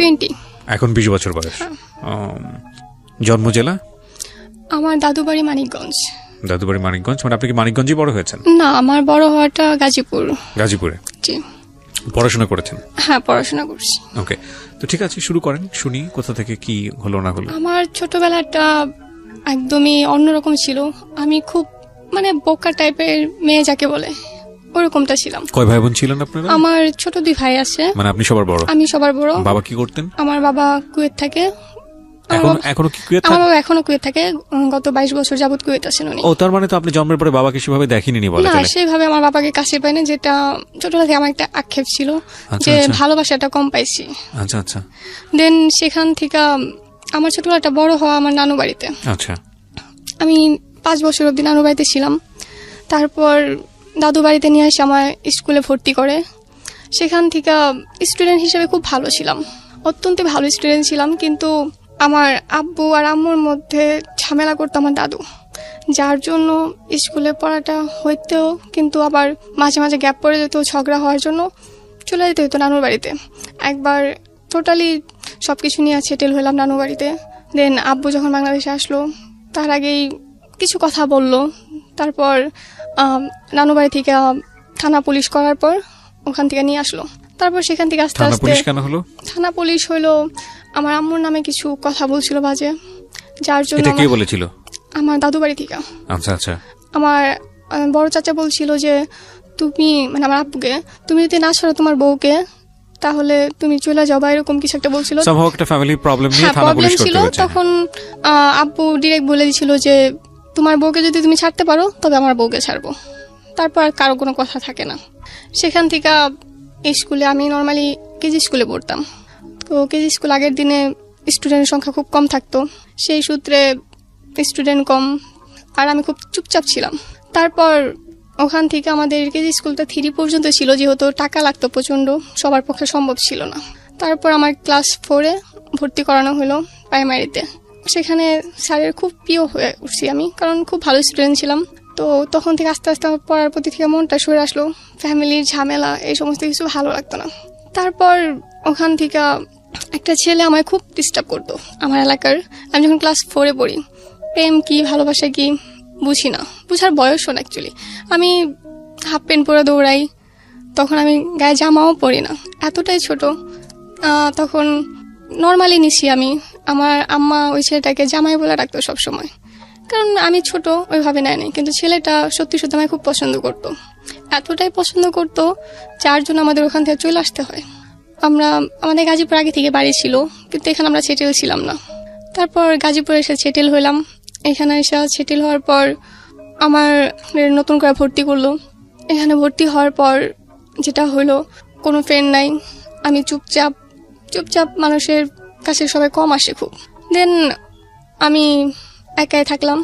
20। এখন 20 বছর বয়স। জন্ম জেলা? আমার দাদুবাড়ি মানিকগঞ্জ। দাদুবাড়ি মানিকগঞ্জ, মানে আপনি কি মানিকগঞ্জে বড় হয়েছেন? না, আমার বড় হওয়াটা গাজীপুর। গাজীপুরে? জি। পড়াশোনা করেছেন? হ্যাঁ, পড়াশোনা করছি। ওকে, তো ঠিক আছে, শুরু করেন, শুনি কোথা থেকে কি হলো না হলো। আমার ছোটবেলাটা একদমই অন্যরকম ছিল। আমি খুব মানে বোকা টাইপের মেয়ে যাকে বলে, ওরকমটা ছিলাম। কয় ভাই বোন ছিলেন আপনারা? আমার ছোট 2 ভাই আছে। মানে আপনি সবার বড়? আমি সবার বড়। বাবা কি করতেন? আমার বাবা কুয়েত থাকে। এখনো কি কুয়েত? আমার বাবা এখনো কুয়েত থাকে, গত 22 বছর যাবত কুয়েত আছেন উনি। ও, তার মানে তো আপনি জন্মের পরে বাবাকে সেভাবে দেখিনি বলে? না, সেভাবে আমার বাবাকে কাছে পাইনি, যেটা ছোটবেলা থেকে আমার একটা আক্ষেপ ছিল যে ভালোবাসাটা কম পাইছি। আচ্ছা আচ্ছা। দেন সেখান থেকে আমার ছোটবেলাটা বড় হওয়া আমার নানু বাড়িতে। আচ্ছা। আমি 5 বছর অব্দি নানু বাড়িতে ছিলাম। তারপর দাদু বাড়িতে নিয়ে এসে আমার স্কুলে ভর্তি করে। সেখান থেকে স্টুডেন্ট হিসেবে খুব ভালো ছিলাম, অত্যন্ত ভালো স্টুডেন্ট ছিলাম। কিন্তু আমার আব্বু আর আম্মুর মধ্যে ঝামেলা করতো আমার দাদু, যার জন্য স্কুলে পড়াটা হইতেও কিন্তু আবার মাঝে মাঝে গ্যাপ পড়ে যেত। ঝগড়া হওয়ার জন্য চলে যেতে হতো নানুর বাড়িতে। একবার টোটালি সব কিছু নিয়ে সেটেল হলাম নানু বাড়িতে। দেন আব্বু যখন বাংলাদেশে আসলো, তার আগেই কিছু কথা বললো। তারপর নানু বাড়ি থেকে থানা পুলিশ করার পর ওখান থেকে নিয়ে আসলো। তারপর সেখান থেকে আস্তে আস্তে থানা পুলিশ হইলো। আমার আম্মুর নামে কিছু কথা বলছিল বাজে, যার জন্য কে বলেছিল? আমার দাদু বাড়ি থেকে। আচ্ছা আচ্ছা। আমার বড় চাচা বলছিল যে তুমি, মানে আমার আব্বুকে, তুমি যদি না ছাড়ো তোমার বউকে তাহলে তুমি চলে যাও, বা এরকম কিছু একটা বলছিল। তখন আব্বু ডিরেক্ট বলে দিছিল যে তোমার বউকে যদি তুমি ছাড়তে পারো তবে আমার বউকে ছাড়বো। তারপর আর কারো কোনো কথা থাকে না। সেখান থেকে স্কুলে আমি নর্মালি কেজি স্কুলে পড়তাম। তো কেজি স্কুল আগের দিনে স্টুডেন্টের সংখ্যা খুব কম থাকতো, সেই সূত্রে স্টুডেন্ট কম, আর আমি খুব চুপচাপ ছিলাম। তারপর ওখান থেকে আমাদের কেজি স্কুলটা 3 পর্যন্ত ছিল, যেহেতু টাকা লাগতো প্রচণ্ড, সবার পক্ষে সম্ভব ছিল না। তারপর আমার ক্লাস 4-এ ভর্তি করানো হলো প্রাইমারিতে। সেখানে স্যারের খুব প্রিয় হয়ে উঠছি আমি, কারণ খুব ভালো স্টুডেন্ট ছিলাম। তো তখন থেকে আস্তে আস্তে আমার পড়ার প্রতি থেকে মনটা সরে আসলো। ফ্যামিলির ঝামেলা এই সমস্ত কিছু ভালো লাগতো না। তারপর ওখান থেকে একটা ছেলে আমায় খুব ডিস্টার্ব করতো আমার এলাকার। আমি যখন ক্লাস 4-এ পড়ি, প্রেম কি ভালোবাসা কি বুঝি না, বুঝার বয়সও না অ্যাকচুয়ালি। আমি হাফ প্যান্ট পরে দৌড়াই, তখন আমি গায়ে জামাও পরি না, এতটাই ছোট। তখন নর্মালি নিছি আমি। আমার আম্মা ওই ছেলেটাকে জামাই বলে ডাকতো সবসময়, কারণ আমি ছোট, ওইভাবে নেয়নি। কিন্তু ছেলেটা সত্যি সত্যি আমায় খুব পছন্দ করতো, এতটাই পছন্দ করতো যার জন্য আমাদের ওখান থেকে চলে আসতে হয়। আমাদের গাজীপুর আগে থেকে বাড়ি ছিল, কিন্তু এখানে আমরা সেটেল ছিলাম না। তারপর গাজীপুরে এসে সেটেল হইলাম। এখানে এসে সেটেল হওয়ার পর আমার নতুন করে ভর্তি করলো। এখানে ভর্তি হওয়ার পর যেটা হলো, কোনো ফ্রেন্ড নাই, আমি চুপচাপ মানুষের কাছে সবাই কম আসে খুব। দেন আমি একাই থাকলাম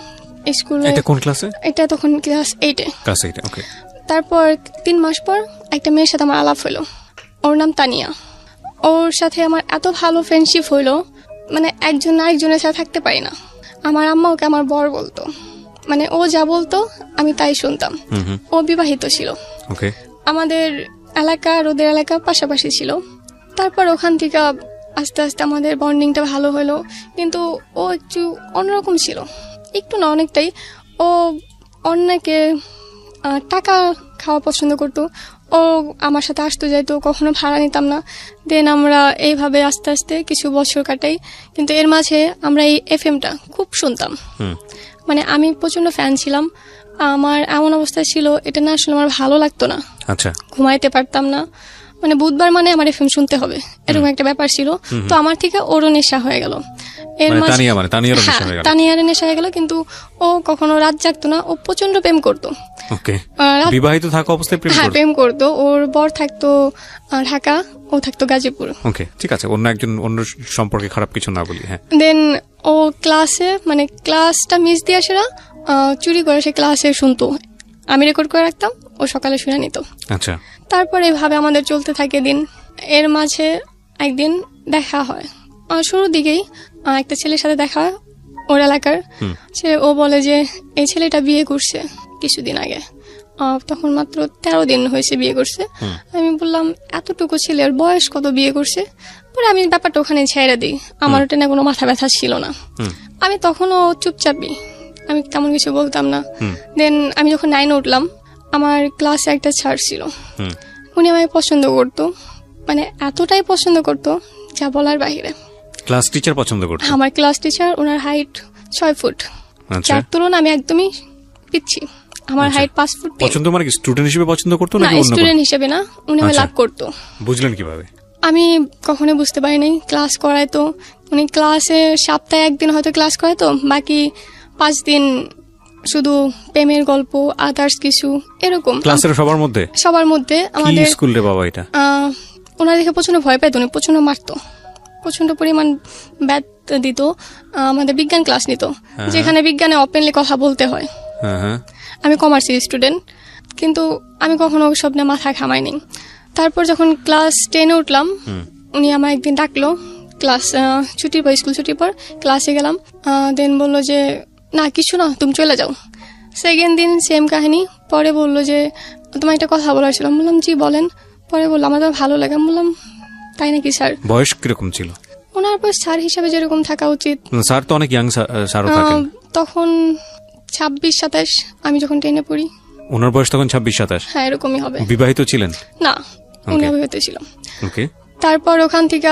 স্কুলে। এটা কোন ক্লাসে? এটা তখন ক্লাস 8-এ। ক্লাস 8, ওকে। তারপর 3 মাস পর একটা মেয়ের সাথে আমার আলাপ হলো, ওর নাম তানিয়া। ওর সাথে আমার এত ভালো ফ্রেন্ডশিপ হইলো, মানে একজন আরেকজনের সাথে থাকতে পারি না। আমার আম্মা ওকে আমার বর বলতো, মানে ও যা বলতো আমি তাই শুনতাম। ও বিবাহিত ছিল। আমাদের এলাকা আর ওদের এলাকা পাশাপাশি ছিল। তারপর ওখান থেকে আস্তে আস্তে আমাদের বন্ডিংটা ভালো হলো, কিন্তু ও একটু অন্যরকম ছিল, একটু না অনেকটাই। ও অন্যকে টাকা খাওয়া পছন্দ করতো। ও আমার সাথে আসতে যাইতো, কখনো ভাড়া নিতাম না। দেন আমরা এইভাবে আস্তে আস্তে কিছু বছর কাটাই। কিন্তু এর মাঝে আমরা এই এফএমটা খুব শুনতাম, মানে আমি প্রচন্ড ফ্যান ছিলাম। আমার এমন অবস্থা ছিল, এটা না আসলে আমার ভালো লাগতো না। আচ্ছা, ঘুমাইতে পারতাম না, মানে বুধবার মানে আমার এফএম শুনতে হবে, এরকম একটা ব্যাপার ছিল। তো আমার থেকে ওরও নেশা হয়ে গেল। এর মাঝে তানিয়ার নেশা হয়ে গেল, কিন্তু ও কখনো রাত জাগতো না, ও প্রচন্ড প্রেম করতো। বিবাহিত থাকা অবস্থায় প্রেম করতো। ওর বর থাকতো ঢাকা, ও থাকতো গাজীপুর। ওকে, ঠিক আছে, অন্য সম্পর্কে খারাপ কিছু না বলি। হ্যাঁ। দেন ও ক্লাসে, মানে ক্লাসটা মিস দিয়ে আসেরা চুরি করে সে ক্লাসে শুনতো, আমি রেকর্ড করে রাখতাম, ও সকালে শুনে নিত। আচ্ছা। তারপর এভাবে আমাদের চলতে থাকে দিন। এর মাঝে একদিন দেখা হয়, শুরুর দিকেই একটা ছেলের সাথে দেখা হয় ওর এলাকার। ও বলে যে এই ছেলেটা বিয়ে করছে কিছুদিন আগে। তখন মাত্র 13 দিন হয়েছে বিয়ে করছে। আমি বললাম এতটুকু ছেলের বয়স কত বিয়ে করছে। পরে আমি ব্যাপারটা ওখানে ছেড়ে দিই, আমার ওটা না কোনো মাথা ব্যথা ছিল না। আমি তখনও চুপচাপই, আমি তেমন কিছু বলতাম না। দেন আমি যখন 9 উঠলাম, আমার ক্লাসে একটা স্যার ছিল, উনি আমাকে পছন্দ করতো, মানে এতটাই পছন্দ করতো যা বলার বাইরে। ক্লাস টিচার পছন্দ করতো? আমার ক্লাস টিচার, ওনার হাইট 6 ফুট, যার তুলনা আমি একদমই পিচ্ছি। আমার হাইট 5 ফুট। পছন্দ মানে কি স্টুডেন্ট হিসেবে পছন্দ করতো না, নাকি অন্য? স্টুডেন্ট হিসেবে না, উনি আমাকে লাভ করতো। বুঝলেন কিভাবে? আমি কখনো বুঝতে পারিনি। ক্লাস করাইতো, উনি ক্লাসে সপ্তাহে 1 দিন হয়তো ক্লাস করাইতো, বাকি 5 দিন শুধু প্রেমের গল্প, আদার্স কিছু এরকম। ক্লাসের সবার মধ্যে? সবার মধ্যে। আমাদের স্কুল রে বাবা এটা? ওনার দেখে প্রচন্ড ভয় পাইতো, উনি প্রচন্ড মারতো, প্রচন্ড পরিমাণ ব্যাট দিত। আমাদের বিজ্ঞান ক্লাস নিত, যেখানে বিজ্ঞানে ওপেনলি কথা বলতে হয়। আমি কমার্সের স্টুডেন্ট, কিন্তু আমি কখনো সব নিয়ে মাথা ঘামাইনি। তারপর যখন ক্লাস 10-এ উঠলাম, উনি আমার একদিন ডাকলো ক্লাস ছুটির পর, স্কুল ছুটির পর ক্লাসে গেলাম। দেন বললো যে না কিছু না, তুমি চলে যাও। সেকেন্ড দিন সেম কাহিনী। পরে বললো যে তোমার একটা কথা বলার ছিল। বললাম জি বলেন। পরে বললো আমার তো ভালো লাগে। বললাম তাই নাকি স্যার? বয়স কিরকম ছিল ওনার? বয়স স্যার হিসাবে যেরকম থাকা উচিত। স্যার তো অনেক ইয়াং স্যারও থাকেন। তখন 26-27, আমি যখন 10-এ পড়ি। ওনার বয়স তখন 26-27? হ্যাঁ, এরকমই হবে। বিবাহিত ছিলেন? না, উনি অবিবাহিত ছিল। ওকে। তারপর ওখান থেকে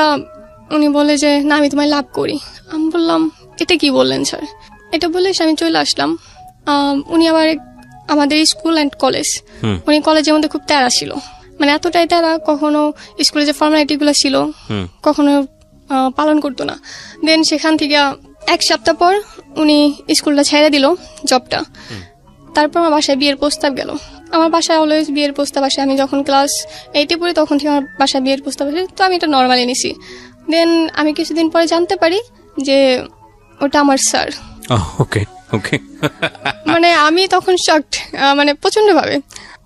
উনি বলে যে না আমি তোমায় লাভ করি। আমি বললাম এটা কি বললেন স্যার? এটা বলে আমি চলে আসলাম। উনি আবার আমাদের স্কুল অ্যান্ড কলেজ, উনি কলেজের মধ্যে খুব তেরা ছিল, মানে এতটাই তেরা, কখনো স্কুলে যে ফর্মালিটি গুলো ছিল কখনো পালন করতো না। দেন সেখান থেকে 1 সপ্তাহ পর উনি স্কুলটা ছেড়ে দিল, জবটা। তারপর আমার বাসায় বিয়ের প্রস্তাব গেল। আমার বাসায় অলওয়েজ বিয়ের প্রস্তাব আসে। আমি যখন ক্লাস 8-এ পড়ি তখন থেকে আমার বাসায় বিয়ের প্রস্তাব আসে, তো আমি এটা নর্মালি নিছি। দেন আমি কিছুদিন পরে জানতে পারি যে ওটা আমার স্যার। ওকে ওকে। মানে আমি তখন শকড, মানে প্রচন্ড ভাবে।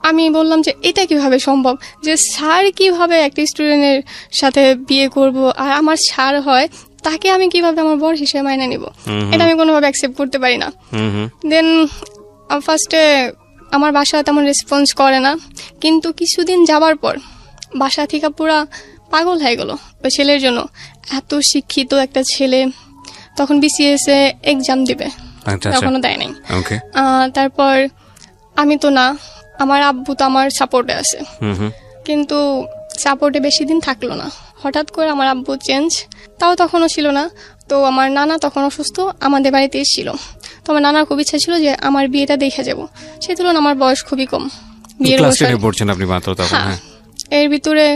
আমি বললাম যে এটা কিভাবে সম্ভব, যে স্যার কিভাবে একটা স্টুডেন্টের সাথে বিয়ে করব, আর আমার স্যার হয়, তাকে আমি কিভাবে আমার বর হিসেবে মাইনে নিব? এটা আমি কোনোভাবে অ্যাকসেপ্ট করতে পারি না। দেন ফার্স্টে আমার বাসা তেমন রেসপন্স করে না, কিন্তু কিছুদিন যাবার পর বাসা থেকে পুরা পাগল হয়ে গেল ওই ছেলের জন্য। এত শিক্ষিত একটা ছেলে, তখন বিসিএস এ এক্সাম দিবে, তখনও দেয় নাই। তারপর আমি তো না, আমার আব্বু তো আমার সাপোর্টে আছে, কিন্তু সাপোর্টে বেশি দিন থাকলো না। হঠাৎ করে আমার আব্বু চেঞ্জ, তাও তখনও ছিল না। তো আমার নানা তখন অসুস্থ, আমাদের বাড়িতে এসেছিল। তো আমার নানার খুব ইচ্ছা ছিল যে আমার বিয়েটা দেখে যাব। সেই তুলনায় আমার বয়স খুবই কম, বিয়ের বয়স। হ্যাঁ, এর ভিতরে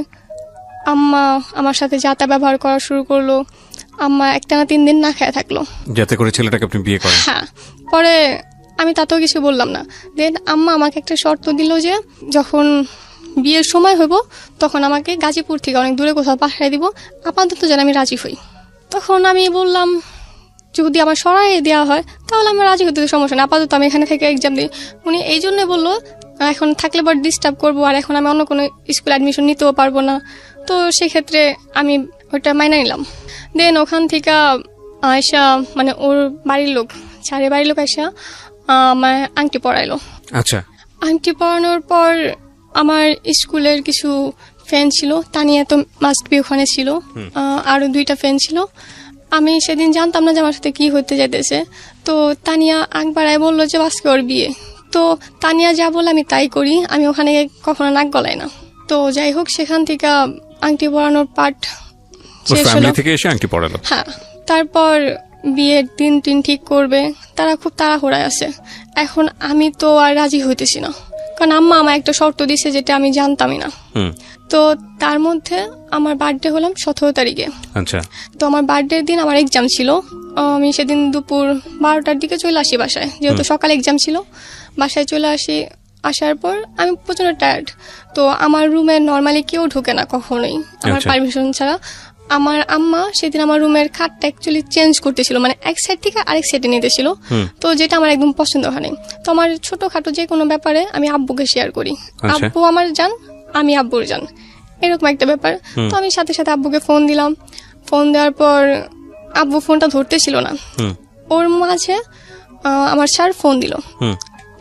আম্মা আমার সাথে যাতা ব্যবহার করা শুরু করলো। আম্মা একটানা 3 দিন না খেয়ে থাকলো, যাতে করে ছেলেটাকে আপনি বিয়ে করেন। হ্যাঁ, পরে আমি তাতেও কিছু বললাম না। দেন আম্মা আমাকে একটা শর্ত দিল যে যখন বিয়ের সময় হইব তখন আমাকে গাজীপুর থেকে অনেক দূরে কোথাও পাঠিয়ে দিব, আপাতত যেন আমি রাজি হই। তখন আমি বললাম যদি আমার সরাই দেওয়া হয় তাহলে আমার রাজি হতে সমস্যা না, আপাতত আমি এখানে থেকে এক্সাম দিই। উনি এই জন্য বললো এখন থাকলে বড় ডিস্টার্ব করবো, আর এখন আমি অন্য কোনো স্কুলে অ্যাডমিশন নিতেও পারবো না। তো সেক্ষেত্রে আমি ওইটা মাইনা নিলাম। দেন ওখান থেকে আয়সা, মানে ওর বাড়ির লোক, স্যারের বাড়ির লোক আয়সা আমার আংটি পরাইলো। আচ্ছা। আংটি পরানোর পর আমার স্কুলের কিছু ফ্রেন্ড ছিল, তানিয়া তো মাস্ট বি ওখানে ছিল, আরো 2টা ফ্রেন্ড ছিল। আমি সেদিন জানতাম না যে আমার সাথে কি হতে যাইতেছে। তো তানিয়া আগ বাড়ায় বললো যে আজকে ওর বিয়ে। তো তানিয়া যা বলে আমি তাই করি, আমি ওখানে কখনো নাক গলাই না। তো যাই হোক, সেখান থেকে আংটি পরানোর পার্ট শেষ হলো। হ্যাঁ, তারপর বিয়ের দিন ঠিক করবে, তারা খুব তাড়াহুড়ায় আছে। এখন আমি তো আর রাজি হইতেছি না, কারণ আম্মা আমার একটা শর্ত দিছে যেটা আমি জানতামই না। তো তার মধ্যে আমার বার্থডে হলাম 17 তারিখে। আচ্ছা। তো আমার বার্থডের দিন আমার এক্সাম ছিল। আমি সেদিন দুপুর 12টার দিকে চলে আসি বাসায়, যেহেতু সকালে এক্সাম ছিল। বাসায় চলে আসি, আসার পর আমি প্রচন্ড টায়ার্ড। তো আমার রুমে নর্মালি কেউ ঢোকে না কখনোই আমার পারমিশন ছাড়া। আমার আম্মা সেদিন আমার রুমের খাটটা অ্যাকচুয়ালি চেঞ্জ করতেছিল, মানে এক সাইড থেকে আরেক সাইডে নিতেছিল। তো যেটা আমার একদম পছন্দ হয়নি। তো আমার ছোটখাটো যে কোনো ব্যাপারে আমি আব্বুকে শেয়ার করি, আব্বু আমার জান, আমি আব্বুর জান, এরকম একটা ব্যাপার। তো আমি সাথে সাথে আব্বুকে ফোন দিলাম। ফোন দেওয়ার পর আব্বু ফোনটা ধরতেছিল না। ওর মাঝে আমার স্যার ফোন দিল।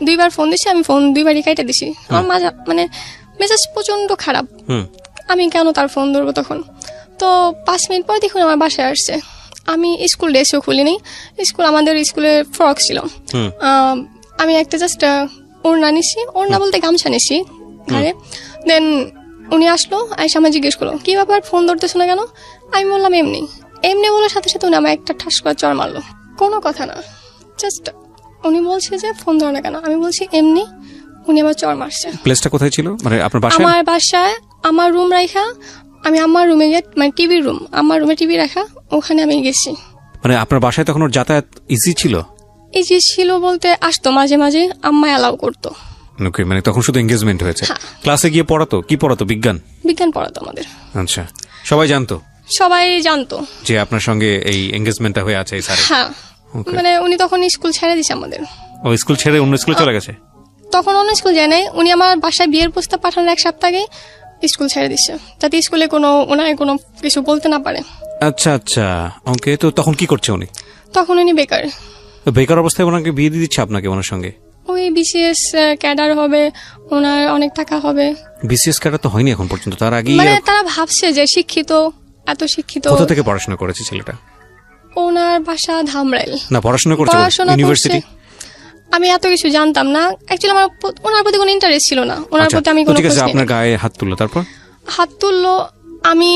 2বার ফোন দিছি, আমি ফোন 2বারই কেটে দিছি। আমার মানে মেজাজ প্রচন্ড খারাপ, আমি কেন তার ফোন ধরবো তখন। তো 5 মিনিট পর দেখুন আমার বাসায় আসছে। আমি স্কুল ড্রেসও খুলিনি, আমাদের স্কুলের ফ্রক ছিল। আমি একটা জাস্ট ওড়না নিছি, ওড়না বলতে গামছা নিছি ঘাড়ে। দেন উনি আসলো, আইসা আমায় জিজ্ঞেস করলো কি ব্যাপার, ফোন ধরতেছো না কেন? আমি বললাম এমনি বলার সাথে সাথে উনি আমার একটা ঠাস করে চড় মারলো। কোনো কথা না, জাস্ট উনি বলছে যে ফোন ধরো না কেন, আমি বলছি এমনি, উনি আবার চড় মারছে। প্লেসটা কোথায় ছিল, মানে আপনার বাসায়? আমার বাসায়, আমার রুম রাখা, আমি আমার রুমে গিয়ে, মানে টিভির রুম, আমার রুমে টিভি রাখা, ওখানে আমি গেছি। মানে আপনার বাসায় তখন ওর যাতায়াত ইজি ছিল? ইজি ছিল বলতে আসতো মাঝে মাঝে, আম্মা অ্যালাউ করতো। ওকে, মানে তখন শুধু এঙ্গেজমেন্ট হয়েছে। ক্লাসে গিয়ে পড়াতো, কি পড়াতো? বিজ্ঞান পড়াতো আমাদের। আচ্ছা, সবাই জানতো যে আপনার সঙ্গে এই এঙ্গেজমেন্টটা হয়ে আছে স্যার? হ্যাঁ, মানে উনি তখন স্কুল ছেড়ে দিছে আমাদের। ও স্কুল ছেড়ে অন্য স্কুলে চলে গেছে? তখন অন্য স্কুল যায় নাই, উনি আমার বাসায় বিয়ের প্রস্তাব পাঠানোর 1 সপ্তাহ আগে স্কুল ছেড়ে দিচ্ছে, যাতে স্কুলে ওনার কোনো কিছু বলতে না পারে। আচ্ছা আচ্ছা, ওকে। তো তখন কি করছে উনি? তখন উনি বেকার। বেকার অবস্থায় ওনাকে বিয়ে দিয়ে দিচ্ছে আপনাকে ওনার সঙ্গে? ওই বিসিএস ক্যাডার হবে, ওনার অনেক টাকা হবে। বিসিএস ক্যাডার তো হয়নি এখন পর্যন্ত, তার আগে মানে তারা ভাবছে যে শিক্ষিত, এত শিক্ষিত। কোথা থেকে পড়াশোনা করেছে ছেলেটা? ওনার বাসা ধামরাইল। না, পড়াশোনা করছে ইউনিভার্সিটি? আমি এত কিছু জানতাম না, অ্যাকচুয়ালি আমার ওনার প্রতি কোনো ইন্টারেস্ট ছিল না, ওনার প্রতি আমি কোনো। ঠিক আছে, আপনার গায়ে হাত তুললো, তারপর? হাত তুললো, আমি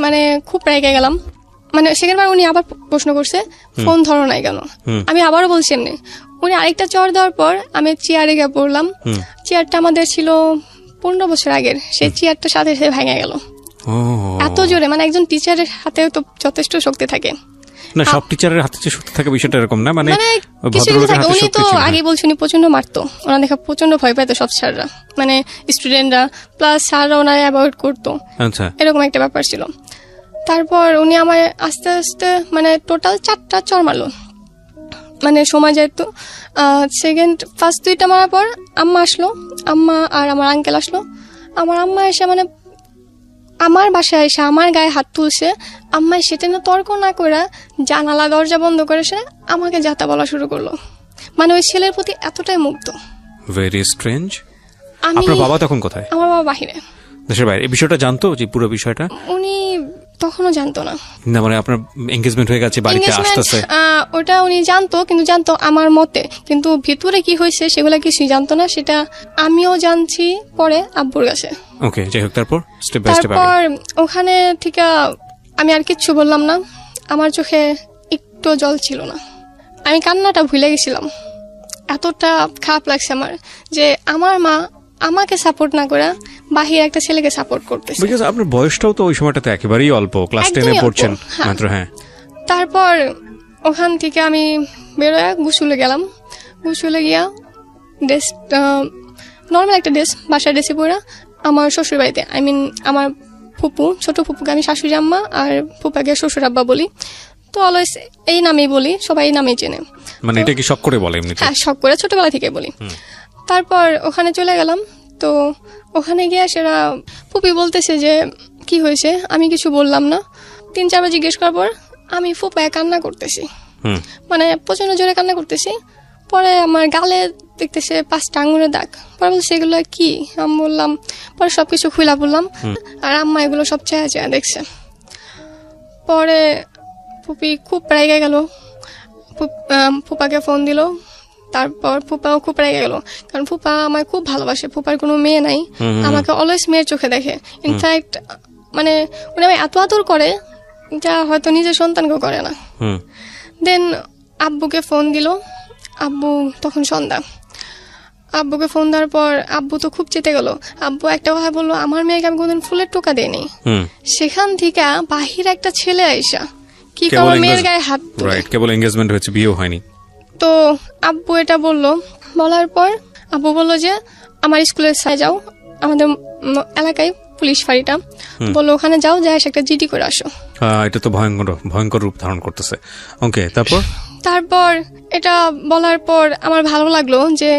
মানে খুব রেগে গেলাম। মানে সেকেন্ডবার উনি আবার প্রশ্ন করছে ফোন ধরো নাই কেন, আমি আবারও বলছি এমনি। উনি আরেকটা চড় দেওয়ার পর আমি চেয়ারে গিয়ে পড়লাম। চেয়ারটা আমাদের ছিল 15 বছর আগের, সেই চেয়ারটার সাথে সাথে ভেঙে গেল এত জোরে। মানে একজন টিচারের হাতে তো যথেষ্ট শক্তি থাকে না, সব টিচারের হাতে যে শক্তি থাকে বিষয়টা এরকম না, মানে উনি তো আগে বলছেন উনি প্রচন্ড মারতো, ওনার দেখা প্রচন্ড ভয় পাইতো সব স্যাররা, মানে স্টুডেন্টরা প্লাস স্যাররা ওনার অ্যাভয়েড করতো। আচ্ছা, এরকম একটা ব্যাপার ছিল। তারপর উনি আমায় আস্তে আস্তে মানে টোটাল 4টা চড় মারলো, মানে সময় যেত। ফার্স্ট 2টা মারার পর আম্মা আসলো, আম্মা আর আমার আঙ্কেল আসলো। আমার আম্মা এসে মানে আমার বাসায় এসে আমার গায়ে হাত তুলছে। আম্মা সেটা না তর্ক না করে জানালা দরজা বন্ধ করে সে আমাকে যাতা বলা শুরু করলো। মানে ওই ছেলের প্রতি এতটাই মুগ্ধ। Very strange. আপনার বাবা তখন কোথায়? আমার বাবা বাহিরে, দেশের বাইরে। এই বিষয়টা জানতো যে পুরো বিষয়টা? উনি তখনও জানতো না। না, মানে আপনার এঙ্গেজমেন্ট হয়ে গেছে, বাড়িতে আসতেছে, ওটা উনি জানতো, কিন্তু জানতো আমার মতে, কিন্তু ভিতরে কি হয়েছে সেগুলা কিছুই জানতো না। সেটা আমিও জানছি পরে আব্বুর কাছে। ওকে, যাই হোক, তারপর স্টেপ বাই স্টেপ তারপর ওখানে থেকে আমি আর কিচ্ছু বললাম না। আমার চোখে একটু জল ছিল না, আমি কান্নাটা ভুলে গেছিলাম। এতটা খারাপ লাগছে আমার যে আমার মা আমাকে সাপোর্ট না করে বাহিরে একটা ছেলেকে সাপোর্ট করতেছে। বিকজ আপনার বয়সটাও তো ওই সময়টাতে একেবারেই অল্প, ক্লাস 10 এ পড়ছেন মাত্র। হ্যাঁ, তারপর ওখান থেকে আমি বেরোয় গোসলে গেলাম। গোসলে গিয়া ড্রেস, নর্মাল একটা ড্রেস, বাসার ড্রেসে পরে আমার শ্বশুর বাড়িতে, আই মিন আমার ফুপু, ছোট ফুপুকে আমি শাশুড়ি আম্মা আর ফুপাকে শ্বশুর আব্বা বলি। তো অলওয়েজ এই নামেই বলি, সবাই এই নামেই চেনে। মানে এটা কি শখ করে বলে? এমনি? হ্যাঁ, শখ করে, ছোটবেলা থেকে বলি। তারপর ওখানে চলে গেলাম। তো ওখানে গিয়ে সেরা ফুপি বলতেছে যে কি হয়েছে, আমি কিছু বললাম না। 3-4 বার জিজ্ঞেস করার পর আমি ফুপায় কান্না করতেছি, মানে প্রচন্ড জোরে কান্না করতেছি। পরে আমার গালে দেখতেছে 5টা আঙুলের দাগ। পরে বলছে এগুলো কি? আমি বললাম, পরে সবকিছু খুলা বললাম। আর আম্মা এগুলো সব চেয়ে চেয়ে দেখছে। পরে ফুপি খুব রেগে গেল, ফুপাকে ফোন দিল। তারপর ফুপাও খুব রেগে গেল, কারণ ফুপা আমায় খুব ভালোবাসে, ফুপার কোনো মেয়ে নাই, আমাকে অলওয়েজ মেয়ের চোখে দেখে। ইনফ্যাক্ট মানে উনি আমায় এত আদর করে যা হয়তো নিজের সন্তানকেও করে না। দেন আব্বুকে ফোন দিল। আব্বু তখন সন্ধ্যা, আব্বুকে ফোন দেওয়ার পর আব্বু তো খুব চেতে গেল। আব্বু একটা কথা বললো, আমার মেয়েকে আমি কোনদিন ফুলের টোকা দেয়নি। সেখান থেকে বাহির একটা ছেলে আইসা কি করে মেয়ের গায়ে হাত তুলে। কেবল এঙ্গেজমেন্ট হয়েছে, বিয়েও হয়নি। তো আব্বু এটা বললো, বলার পর আব্বু বললো যে আমার স্কুলের সাইড যাও, আমাদের এলাকায় পুলিশ ফাঁড়িটা, বললো ওখানে যাও, যাই একটা জিডি করে আসো। এটা তো ভয়ঙ্কর রূপ ধারণ করতেছে। ওকে, তারপর এটা বলার পর আমার ভালো লাগলো যে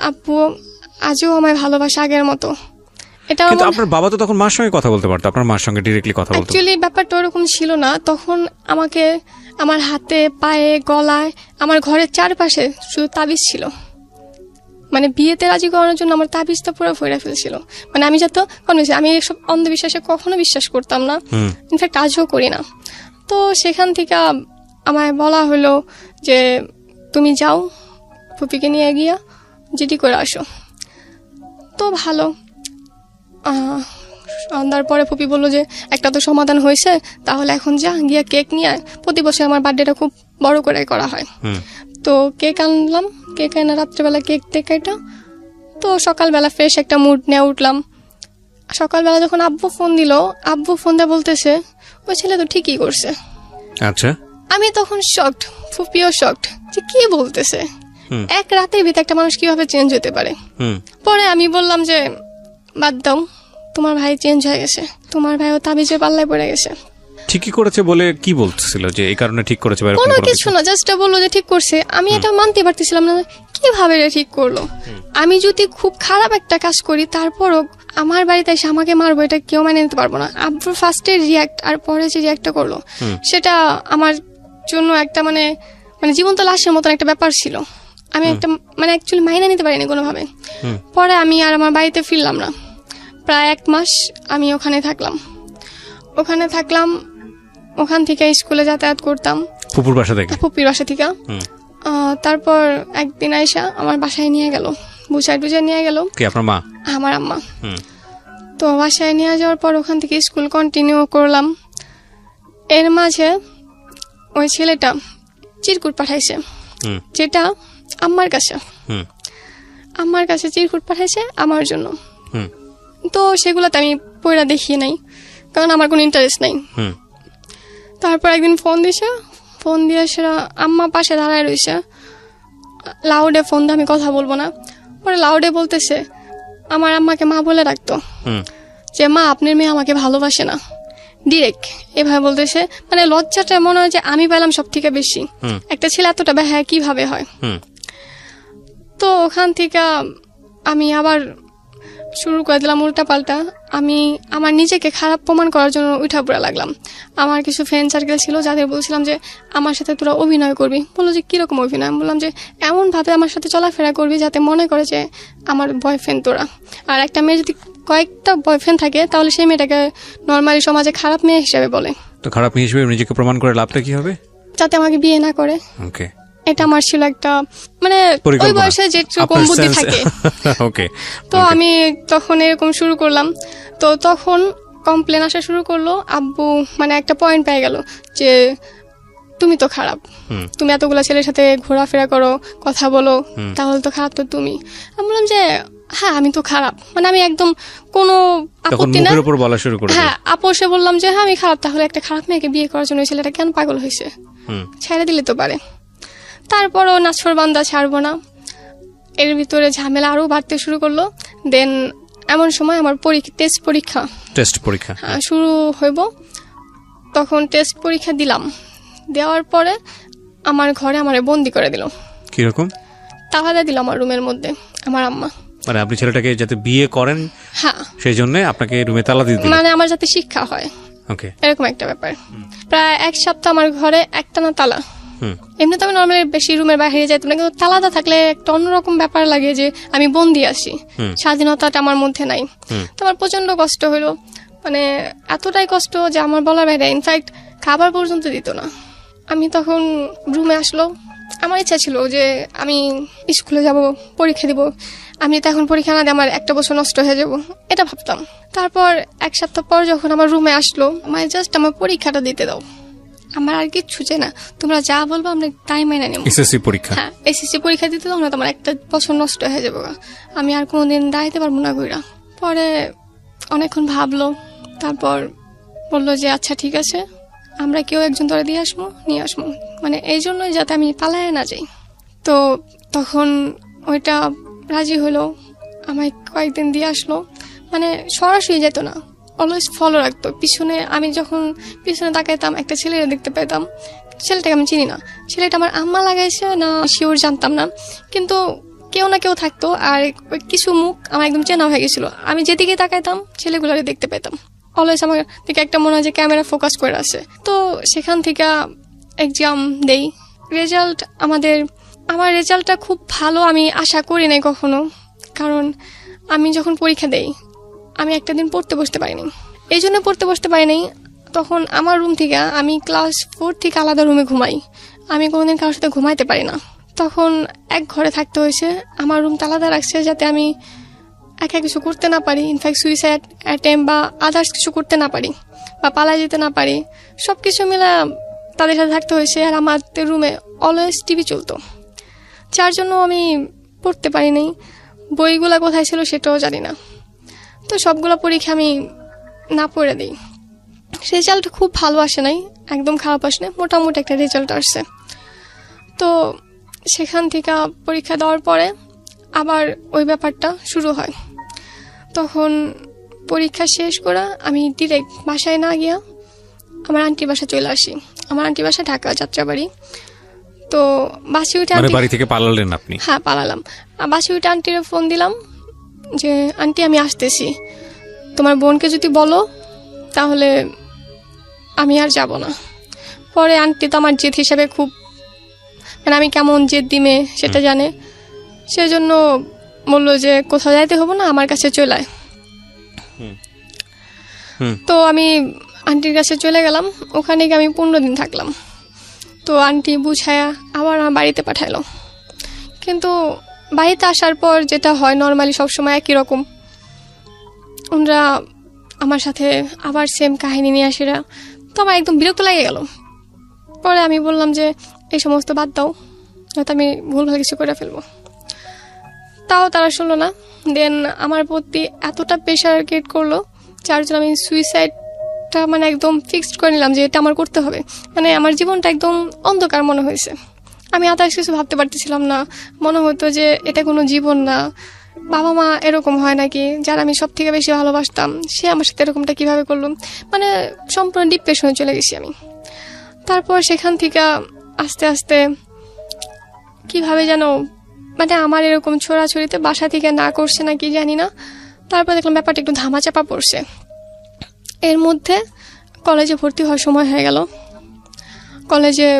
আব্বু আজও আমায় ভালোবাসে আগের মতো। এটা কিন্তু আপনার বাবা তো তখন মার সঙ্গে কথা বলতে পারতো, আপনার মার সঙ্গে ডিরেক্টলি কথা বলতো। অ্যাকচুয়ালি ব্যাপারটা ওরকম ছিল না। তখন আমাকে আমার হাতে, পায়ে, গলায়, আমার ঘরের চারপাশে শুধু তাবিজ ছিল। মানে বিয়েতে রাজি করানোর জন্য আমার তাবিজটা পুরো ফেরা ফেলছিল। মানে আমি যত কনভিন্স, আমি এসব অন্ধবিশ্বাসে কখনো বিশ্বাস করতাম না, ইনফ্যাক্ট আজও করি না। তো সেখান থেকে আমায় বলা হলো যে তুমি যাও ফুপিকে নিয়ে গিয়া জিডি করে আসো। তো ভালো, সন্ধ্যার পরে ফুপি বললো যে একটা তো সমাধান হয়েছে, তাহলে এখন যা গিয়া কেক নিয়ে আয়। প্রতি বছর আমার বার্থডেটা খুব বড় করে করা হয়। তো কেক আনলাম, কেক এনে রাত্রেবেলা কেক টেকাইটা। তো সকালবেলা ফ্রেশ একটা মুড নিয়ে উঠলাম। সকালবেলা যখন আব্বু ফোন দিল, আব্বু ফোন দিয়ে বলতেছে ওই ছেলে তো ঠিকই করছে। আচ্ছা, আমি তখন শকড, ফুপিও শকড যে কি বলতেছে, এক রাতের ভিতরে একটা মানুষ কিভাবে চেঞ্জ হতে পারে। পরে আমি বললাম যে বাদ দাও, তোমার ভাই চেঞ্জ হয়ে গেছে, তোমার ভাইও তাবিজের পাল্লায় পড়ে গেছে। ঠিকই করেছে বলে কি বলতেছিল যে এই কারণে ঠিক করেছে? কোনো কিছু না, জাস্ট বললো যে ঠিক করছে। আমি এটা মানতে পারতেছিলাম না, কিভাবে এটা ঠিক করলো। আমি যদি খুব খারাপ একটা কাজ করি তারপরও আমার বাড়িতে এসে আমাকে মারবো, এটা কেউ মেনে নিতে পারবো না। আব্বুর ফার্স্টে রিয়াক্ট আর পরে যে রিয়াক্টটা করলো সেটা আমার জন্য একটা মানে জীবন্ত লাশের মতন একটা ব্যাপার ছিল। আমি একটা মানে অ্যাকচুয়ালি মাইনা নিতে পারিনি কোনোভাবে। পরে আমি আর আমার বাড়িতে ফিরলাম না, প্রায় 1 মাস আমি ওখানে থাকলাম। ওখান থেকে স্কুলে যাতায়াত করতাম ফুপুর বাসা থেকে, ফুপির বাসা থেকে। তারপর একদিন আইসা আমার বাসায় নিয়ে গেল, বুঝাই টুজাই নিয়ে গেল। কি আপনার মা? আমার আম্মা। তো বাসায় নিয়ে যাওয়ার পর ওখান থেকে স্কুল কন্টিনিউ করলাম। এর মাঝে ওই ছেলেটা চিরকুট পাঠাইছে, যেটা আম্মার কাছে চিরকুট পাঠাইছে আমার জন্য। তো সেগুলোতে আমি পড়া দেখিয়ে নাই, কারণ আমার কোনো ইন্টারেস্ট নাই। তারপর একদিন ফোন দিয়ে সেটা আম্মা পাশে দাঁড়ায় রয়েছে, লাউডে ফোন দিয়ে, আমি কথা বলবো না। পরে লাউডে বলতেছে, আমার আম্মাকে মা বলে রাখতো যে মা আপনার মেয়ে আমাকে ভালোবাসে না, ডিরেক্ট এভাবে বলতেছে। মানে লজ্জাটা মনে হয় যে আমি পেলাম সব থেকে বেশি। একটা ছেলে এতটা হ্যাঁ কিভাবে হয়। তো ওখান থেকে আমি আবার শুরু করে দিলাম উল্টা পাল্টা। আমি আমার নিজেকে খারাপ প্রমাণ করার জন্য উঠা পড়া লাগলাম। আমার কিছু ফ্রেন্ড সার্কেল ছিল যাদের বলছিলাম যে আমার সাথে তোরা অভিনয় করবি। বললো যে কিরকম অভিনয়? আমি বললাম যে এমনভাবে আমার সাথে চলাফেরা করবি যাতে মনে করে যে আমার বয়ফ্রেন্ড তোরা। আর একটা মেয়ে যদি কয়েকটা বয়ফ্রেন্ড থাকে তাহলে সেই মেয়েটাকে নর্মালি সমাজে খারাপ মেয়ে হিসেবে বলে। তো খারাপ মেয়ে হিসেবে নিজেকে প্রমাণ করে লাভটা কি হবে? যাতে আমাকে বিয়ে না করে। ওকে, এটা আমার ছিল একটা মানে ওই বয়সে যেরকম বুদ্ধি থাকে। ওকে। তো আমি তখন এরকম শুরু করলাম। তো তখন কমপ্লেন আসা শুরু করলো। আব্বু মানে একটা পয়েন্ট পেয়ে গেল যে তুমি তো খারাপ, তুমি এতগুলা ছেলের সাথে ঘোরাফেরা করো, কথা বলো, তাহলে তো খারাপ তো তুমি। আমি বললাম যে হ্যাঁ আমি তো খারাপ, মানে আমি একদম কোনো আপত্তি না। হ্যাঁ আপোষে বললাম যে হ্যাঁ আমি খারাপ, তাহলে একটা খারাপ মেয়েকে বিয়ে করার জন্য ওই ছেলেটা কেন পাগল হয়েছে, ছেড়ে দিলে তো পারে। তারপরও নাছর বান্দা ছাড়বো না, এর ভিতরে ঝামেলা আরো বাড়তে শুরু করলো। দেন এমন সময় আমার টেস্ট পরীক্ষা শুরু হইব। তখন টেস্ট পরীক্ষা দিলাম, দেওয়ার পরে আমার ঘরে আমার বন্দি করে দিল। কিরকম? তাহলে দিল আমার রুমের মধ্যে আমার আম্মা। মানে আপনি ছেলেটাকে যাতে বিয়ে করেন, হ্যাঁ সেই জন্য আপনাকে রুমে তালা দিয়ে দিলেন, মানে আমার যাতে শিক্ষা হয়। ওকে, এরকম একটা ব্যাপার। প্রায় 1 সপ্তাহ আমার ঘরে একটানা তালা। এমনিতে আমি নর্মালি বেশি রুমের বাইরে যাইতাম না, কিন্তু তালাটা থাকলে একটা অন্যরকম ব্যাপার লাগে যে আমি বন্দি আছি, স্বাধীনতাটা আমার মধ্যে নাই। তো আমার প্রচন্ড কষ্ট হলো, মানে এতটাই কষ্ট যে আমার বলার বাইরে। ইনফ্যাক্ট খাবার পর্যন্ত দিত না। আমি তখন রুমে আসলো, আমার ইচ্ছা ছিল যে আমি স্কুলে যাব, পরীক্ষা দিব। আমি তো এখন পরীক্ষা না দিয়ে আমার 1 বছর নষ্ট হয়ে যাব, এটা ভাবতাম। তারপর 1 সপ্তাহ পর যখন আমার রুমে আসলো, আমায় জাস্ট আমার পরীক্ষাটা দিতে দাও, আমার আর কিচ্ছু চাই না, তোমরা যা বলবো আমরা তাই মেনে নেব। এসএসসি পরীক্ষা? হ্যাঁ, এসএসসি পরীক্ষা দিতে দাও না, তোমার 1 বছর নষ্ট হয়ে যাবো, আমি আর কোনোদিন দাঁড়াইতে পারবো না কইরা। পরে অনেকক্ষণ ভাবলো, তারপর বললো যে আচ্ছা ঠিক আছে, আমরা কেউ একজন ধরে নিয়ে আসবো, মানে এই জন্যই যাতে আমি পালায় না যাই। তো তখন ওইটা রাজি হলো, আমায় কয়েকদিন দিয়ে আসলো। মানে সরাসরি যেত না, অলওয়েজ ফলো রাখতো পিছনে। আমি যখন পিছনে তাকাইতাম একটা ছেলেকে দেখতে পেতাম, ছেলেটাকে আমি চিনি না, ছেলেটা আমার আম্মা লাগাইছে না শিওর জানতাম না, কিন্তু কেউ না কেউ থাকতো। আর কিছু মুখ আমার একদম চেনা হয়ে গেছিল, আমি যেদিকে তাকাইতাম ছেলেগুলোকে দেখতে পেতাম। অলওয়েজ আমার দিকে একটা মনে হয় যে ক্যামেরা ফোকাস করে আছে। তো সেখান থেকে এক্সাম দেই, রেজাল্ট আমাদের আমার রেজাল্টটা খুব ভালো আমি আশা করি নাই কখনো, কারণ আমি যখন পরীক্ষা দেই আমি একটা দিন পড়তে বসতে পারিনি। এই জন্য পড়তে বসতে পারিনি, তখন আমার রুম থেকে, আমি ক্লাস 4 থেকে আলাদা রুমে ঘুমাই, আমি কোনোদিন কারোর সাথে ঘুমাইতে পারি না। তখন এক ঘরে থাকতে হয়েছে, আমার রুমটা আলাদা রাখছে যাতে আমি একা কিছু করতে না পারি, ইনফ্যাক্ট সুইসাইড অ্যাটেম্প বা আদার্স কিছু করতে না পারি বা পালা যেতে না পারি, সব কিছু মিলে তাদের সাথে থাকতে হয়েছে। আর আমাদের রুমে অলওয়েজ টিভি চলতো, যার জন্য আমি পড়তে পারিনি। বইগুলা কোথায় ছিল সেটাও জানি না। তো সবগুলো পরীক্ষা আমি না পড়ে দিই। রেজাল্ট খুব ভালো আসে নাই, একদম খারাপ আসে নাই, মোটামুটি একটা রেজাল্ট আসছে। তো সেখান থেকে পরীক্ষা দেওয়ার পরে আবার ওই ব্যাপারটা শুরু হয়। তখন পরীক্ষা শেষ করে আমি ডিরেক্ট বাসায় না গিয়া আমার আন্টির বাসা চলে আসি। আমার আন্টির বাসা ঢাকা যাত্রাবাড়ি। তো বাসে উঠে বাড়ি থেকে পালালেন আপনি? হ্যাঁ, পালালাম। বাসে উঠে আন্টির ফোন দিলাম যে আন্টি আমি আসতেছি, তোমার বোনকে যদি বলো তাহলে আমি আর যাব না। পরে আন্টি তো আমার জেদ হিসাবে খুব, মানে আমি কেমন জেদ দিমে সেটা জানে, সেজন্য বললো যে কোথাও যাইতে হবো না, আমার কাছে চলে আয়। তো আমি আন্টির কাছে চলে গেলাম, ওখানে গিয়ে আমি 15 দিন থাকলাম। তো আন্টি বুঝায়া আবার আমার বাড়িতে পাঠাইলো। কিন্তু বাড়িতে আসার পর যেটা হয় নর্মালি সবসময় একই রকম, ওনারা আমার সাথে আবার সেম কাহিনী নিয়ে আসিরা। তো আমার একদম বিরক্ত লাগে গেল। পরে আমি বললাম যে এই সমস্ত বাদ দাও, হয়তো আমি ভুলভাল কিছু করে ফেলবো। তাও তারা শুনলো না। দেন আমার প্রতি এতটা প্রেশার ক্রিয়েট করলো, যার জন্য আমি সুইসাইডটা মানে একদম ফিক্সড করে নিলাম যে এটা আমার করতে হবে। মানে আমার জীবনটা একদম অন্ধকার মনে হয়েছে, আমি আদার্স কিছু ভাবতে পারতেছিলাম না। মনে হতো যে এটা কোনো জীবন না, বাবা মা এরকম হয় নাকি, যারা আমি সব থেকে বেশি ভালোবাসতাম সে আমার সাথে এরকমটা কিভাবে করলো। মানে সম্পূর্ণ ডিপ্রেশনে চলে গেছি আমি। তারপর সেখান থেকে আস্তে আস্তে কিভাবে যেন মানে আমার এরকম ছোড়াছড়িতে বাসা থেকে না করছে না কি জানি না। তারপর দেখলাম ব্যাপারটা একটু ধামাচাপা পড়ছে। এর মধ্যে কলেজে ভর্তি হওয়ার সময় হয়ে গেল। কলেজে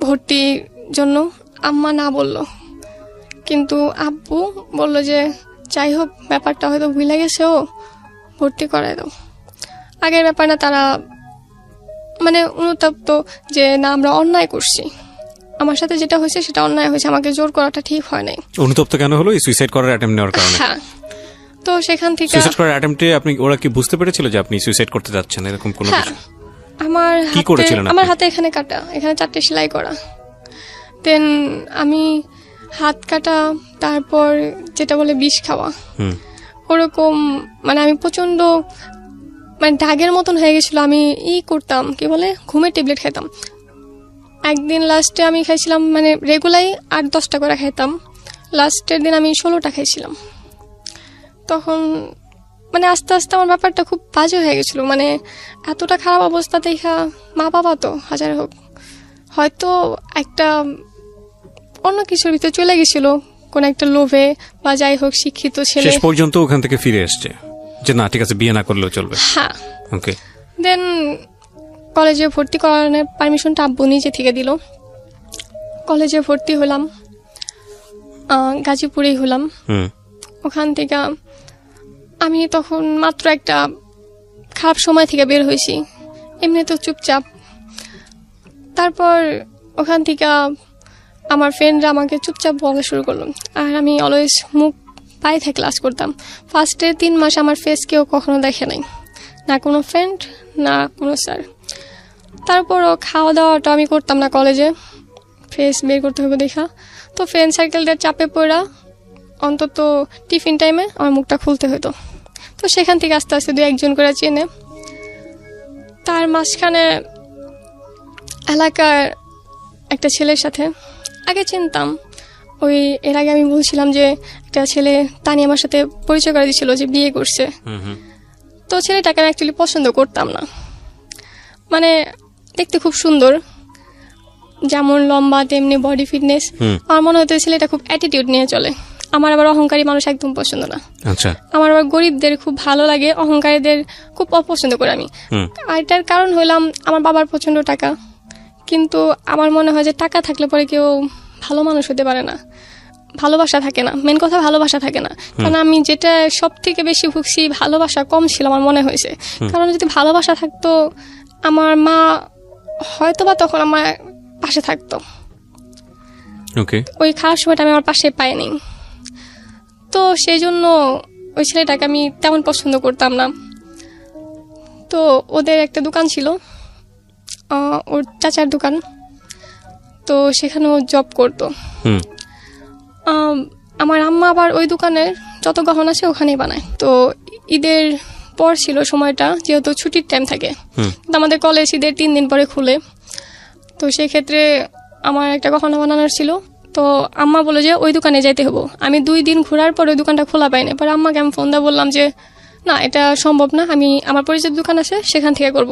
ভর্তির জন্য আম্মা না বলল, কিন্তু আব্বু বলল যে যাই হোক ব্যাপারটা হয়তো ভুলে গেছে, ও ভর্তি করায় দাও। আগের ব্যাপার না, তারা মানে অনুতপ্ত যে না আমরা অন্যায় করছি, আমার সাথে যেটা হয়েছে সেটা অন্যায় হয়েছে, আমাকে জোর করাটা ঠিক হয় নাই। অনুতপ্ত কেন হলো? এই সুইসাইড করার অ্যাটেম্প নেওয়ার কারণে? হ্যাঁ। তো সেখান থেকে সুইসাইড করার অ্যাটেম্পটে আপনি, ওরা কি বুঝতে পেরেছিল যে আপনি সুইসাইড করতে যাচ্ছেন এরকম কোনো কিছু? আমার কি করেছিলেন আপনি? আমার হাতে এখানে কাটা, এখানে 4টে সেলাই করা। দেন আমি হাত কাটা, তারপর যেটা বলে বিষ খাওয়া, ওরকম মানে আমি প্রচন্ড মানে দাগের মতন হয়ে গেছিল। আমি করতাম কি বলে ঘুমের ট্যাবলেট খেতাম। একদিন লাস্টে আমি খাইছিলাম মানে রেগুলারই 8-10টা করে খাইতাম, লাস্টের দিন আমি 16টা খাইছিলাম। তখন মানে আস্তে আস্তে আমার ব্যাপারটা খুব বাজে হয়ে গেছিল। মানে এতটা খারাপ অবস্থা দেখা মা বাবা তো হাজার হোক হয়তো একটা অন্য কিছুর ভিতরে চলে গেছিল, কোন একটা লোভে বা যাই হোক, শিক্ষিত ছেলে শেষ পর্যন্ত ওখান থেকে ফিরে আসছে যে না ঠিক আছে বিয়ে না করলেও চলবে। হ্যাঁ, ওকে। দেন কলেজে ভর্তি করানোর পারমিশনটা আব্বু নিজে থেকে দিল। কলেজে ভর্তি হলাম, গাজীপুরেই হলাম। ওখান থেকে আমি তখন মাত্র একটা খারাপ সময় থেকে বের হয়েছি, এমনি তো চুপচাপ। তারপর ওখান থেকে আমার ফ্রেন্ডরা আমাকে চুপচাপ বলা শুরু করলো, আর আমি অলওয়েজ মুখ পায়ে থেকে ক্লাস করতাম। ফার্স্টের 3 মাস আমার ফেস কেউ কখনো দেখে নাই, না কোনো ফ্রেন্ড না কোনো স্যার। তারপরও খাওয়া দাওয়াটা আমি করতাম না কলেজে, ফেস বের করতে হবে দেখা। তো ফ্রেন্ড সার্কেলটার চাপে পড়া অন্তত টিফিন টাইমে আমার মুখটা খুলতে হতো। তো সেখান থেকে আস্তে আস্তে 2-1 করে চেনে। তার মাঝখানে এলাকার একটা ছেলের সাথে আগে চিনতাম, ওই এর আগে আমি বলছিলাম যে একটা ছেলে তানি আমার সাথে পরিচয় করে দিয়েছিল যে বিয়ে করছে। তো ছেলেটাকে আমি অ্যাকচুয়ালি পছন্দ করতাম না, মানে দেখতে খুব সুন্দর, যেমন লম্বা তেমনি বডি ফিটনেস। আমার মনে হতো ছেলেটা খুব অ্যাটিটিউড নিয়ে চলে। আমার আবার অহংকারী মানুষ একদম পছন্দ না। আচ্ছা। আমার আবার গরিবদের খুব ভালো লাগে, অহংকারীদের খুব অপছন্দ করি আমি। আর এটার কারণ হইলাম আমার বাবার প্রচন্ড টাকা, কিন্তু আমার মনে হয় যে টাকা থাকলে পরে কেউ ভালো মানুষ হতে পারে না, ভালোবাসা থাকে না। মেন কথা ভালোবাসা থাকে না, কারণ আমি যেটা সব থেকে বেশি ভুগছি, ভালোবাসা কম ছিল আমার মনে হয়েছে। কারণ যদি ভালোবাসা থাকতো আমার মা হয়তো বা তখন আমার পাশে থাকতো। ওই খাওয়ার সময়টা আমি আমার পাশে পাইনি, তো সেই জন্য ওই ছেলেটাকে আমি তেমন পছন্দ করতাম না। তো ওদের একটা দোকান ছিল, ওর চাচার দোকান, তো সেখানে ও জব করতো। আমার আম্মা আবার ওই দোকানের যত গহনা আছে ওখানেই বানায়। তো ঈদের পর ছিল সময়টা, যেহেতু ছুটির টাইম থাকে, কিন্তু আমাদের কলেজ ঈদের 3 দিন পরে খুলে। তো সেই ক্ষেত্রে আমার একটা গহনা বানানোর ছিল, তো আম্মা বলে যে ওই দোকানে যাইতে হবো। আমি 2 দিন ঘোরার পর ওই দোকানটা খোলা পাইনি। পরে আম্মাকে আমি ফোন দিয়ে বললাম যে না, এটা সম্ভব না, আমি আমার পরিচিত দোকান আছে সেখান থেকে করব।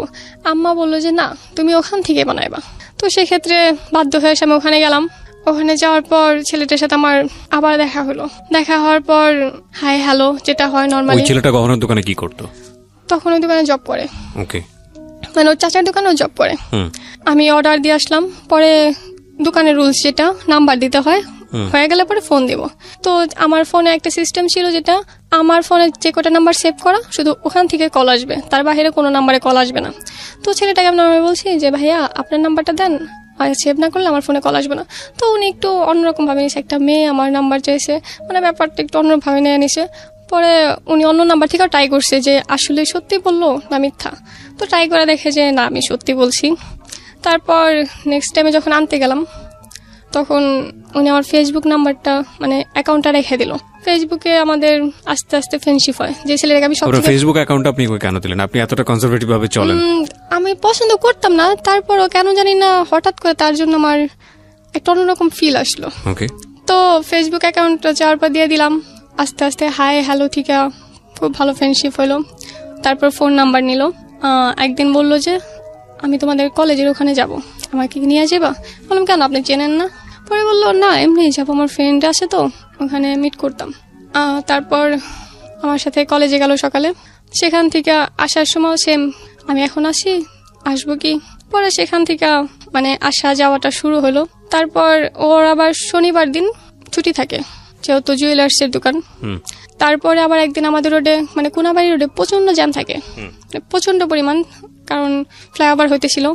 আম্মা বললো যে না, তুমি ওখান থেকে বানাইবা। তো সেক্ষেত্রে বাধ্য হয়ে আমি ওখানে গেলাম। ওখানে যাওয়ার পর ছেলেটার সাথে আমার আবার দেখা হলো। দেখা হওয়ার পর হাই হ্যালো যেটা হয় নর্মালি। ছেলেটা গহনার দোকানে কি করতো? তখন ওই দোকানে জব করে, মানে ওর চাচার দোকানেও জব করে। আমি অর্ডার দিয়ে আসলাম, পরে দোকানের রুলস যেটা নাম্বার দিতে হয়, হয়ে গেলে পরে ফোন দিব। তো আমার ফোনে একটা সিস্টেম ছিল যেটা আমার ফোনে যে কটা নাম্বার সেভ করা, শুধু ওখান থেকে কল আসবে, তার বাইরে কোনো নাম্বারে কল আসবে না। তো ছেলেটাকে আমি বলছি যে ভাইয়া আপনার নাম্বারটা দেন, আর সেভ না করলে আমার ফোনে কল আসবে না। তো উনি একটু অন্যরকম ভাবে নিয়েছে, একটা মেয়ে আমার নাম্বার চাইছে, মানে ব্যাপারটা একটু অন্যভাবে নিয়ে নিছে। পরে উনি অন্য নাম্বার থেকেও ট্রাই করছে যে আসলে সত্যি বললো না মিথ্যা। তো ট্রাই করে দেখে যে না, আমি সত্যি বলছি। তারপর নেক্সট টাইমে যখন আনতে গেলাম, তখন উনি আমার ফেসবুক নাম্বারটা, মানে অ্যাকাউন্টটা রেখে দিল। ফেসবুকে আমাদের আস্তে আস্তে ফ্রেন্ডশিপ হয়। যে ছেলেটাকে আমি ফেসবুক অ্যাকাউন্ট আপনি কেন দিলেন? আপনি এতটা কনজারভেটিভ ভাবে চলেন। আমি পছন্দ করতাম না, তারপরও কেন জানি না হঠাৎ করে তার জন্য আমার একটা অন্যরকম ফিল আসলো। তো ফেসবুক অ্যাকাউন্টটা যাওয়ার পর দিয়ে দিলাম। আস্তে আস্তে হাই হ্যালো থেকে খুব ভালো ফ্রেন্ডশিপ হলো। তারপর ফোন নাম্বার নিল। একদিন বললো যে আমি তোমাদের কলেজের ওখানে যাব, আমাকে নিয়ে যাবা? বললাম কেন, আপনি চেনেন না? পরে বললো না, এমনি যাবো, আমার ফ্রেন্ড আছে তো ওখানে মিট করতাম। তারপর আমার সাথে কলেজে গেল সকালে। সেখান থেকে আসার সময় সেম, আমি এখন আসবো কি? পরে সেখান থেকে মানে আসা যাওয়াটা শুরু হলো। তারপর ওর আবার শনিবার দিন ছুটি থাকে, যেহেতু জুয়েলার্সের দোকান। তারপরে আবার একদিন আমাদের রোডে, মানে কোনাবাড়ি রোডে প্রচন্ড জ্যাম থাকে, প্রচন্ড পরিমাণ, কারণ ফ্লাইওভার হইতেছিল,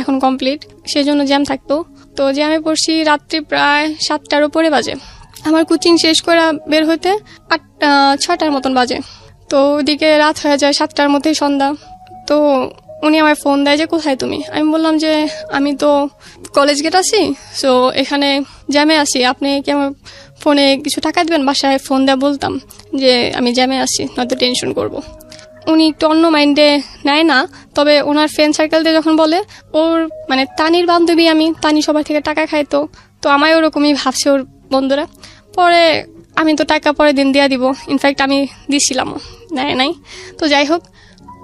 এখন কমপ্লিট, সেজন্য জ্যাম থাকতো। তো জ্যামে পড়ছি রাত্রি প্রায় 7টার উপরে বাজে। আমার কোচিং শেষ করে বের হইতে 6টার মতন বাজে। তো ওদিকে রাত হয়ে যায়, 7টার মধ্যেই সন্ধ্যা। তো উনি আমার ফোন দেয় যে কোথায় তুমি? আমি বললাম যে আমি তো কলেজ গেট আছি, সো এখানে জ্যামে আছি, আপনি কি আমার ফোনে কিছু টাকা দেবেন? বাসায় ফোন দেওয়া বলতাম যে আমি জ্যামে আছি, নয়তো টেনশন করব। উনি একটু অন্য মাইন্ডে নেয় না, তবে ওনার ফ্রেন্ড সার্কেল দিয়ে যখন বলে ওর মানে তানির বান্ধবী, আমি তানি সবার থেকে টাকা খাইতো, তো আমায় ওরকমই ভাবছে ওর বন্ধুরা। পরে আমি তো টাকা পরে দিন দিয়ে দিব, ইনফ্যাক্ট আমি দিছিলামও, নেয় নাই। তো যাই হোক,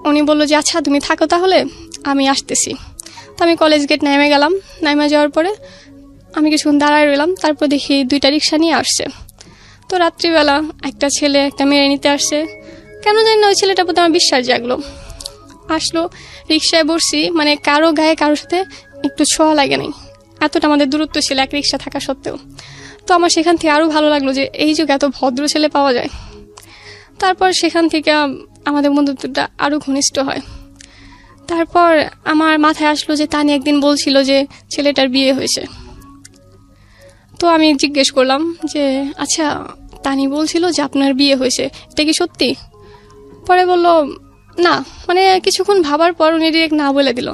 উনি বললো যে আচ্ছা তুমি থাকো তাহলে, আমি আসতেছি। তো আমি কলেজ গেট নেমে গেলাম। নেমে যাওয়ার পরে আমি কিছুক্ষণ দাঁড়ায় রইলাম। তারপর দেখি 2টা রিক্সা নিয়ে আসছে। তো রাত্রিবেলা একটা ছেলে একটা মেয়ে নিতে আসছে, কেন জানি না ওই ছেলেটার প্রতি আমার বিশ্বাস জাগলো। আসলো, রিক্সায় বসছি, মানে কারো গায়ে কারোর সাথে একটু ছোঁয়া লাগে নাই, এতটা আমাদের দূরত্ব ছিল এক রিক্সা থাকা সত্ত্বেও। তো আমার সেখান থেকে আরো ভালো লাগলো যে এই যুগে এত ভদ্র ছেলে পাওয়া যায়। তারপর সেখান থেকে আমাদের বন্ধুত্বটা আরো ঘনিষ্ঠ হয়। তারপর আমার মাথায় আসলো যে তানি একদিন বলছিল যে ছেলেটার বিয়ে হয়েছে। তো আমি জিজ্ঞেস করলাম যে আচ্ছা, তানি বলছিল যে আপনার বিয়ে হয়েছে, এটা কি সত্যি? পরে বললো না, মানে কিছুক্ষণ ভাবার পর উনি ডিরেক্ট না বলে দিল।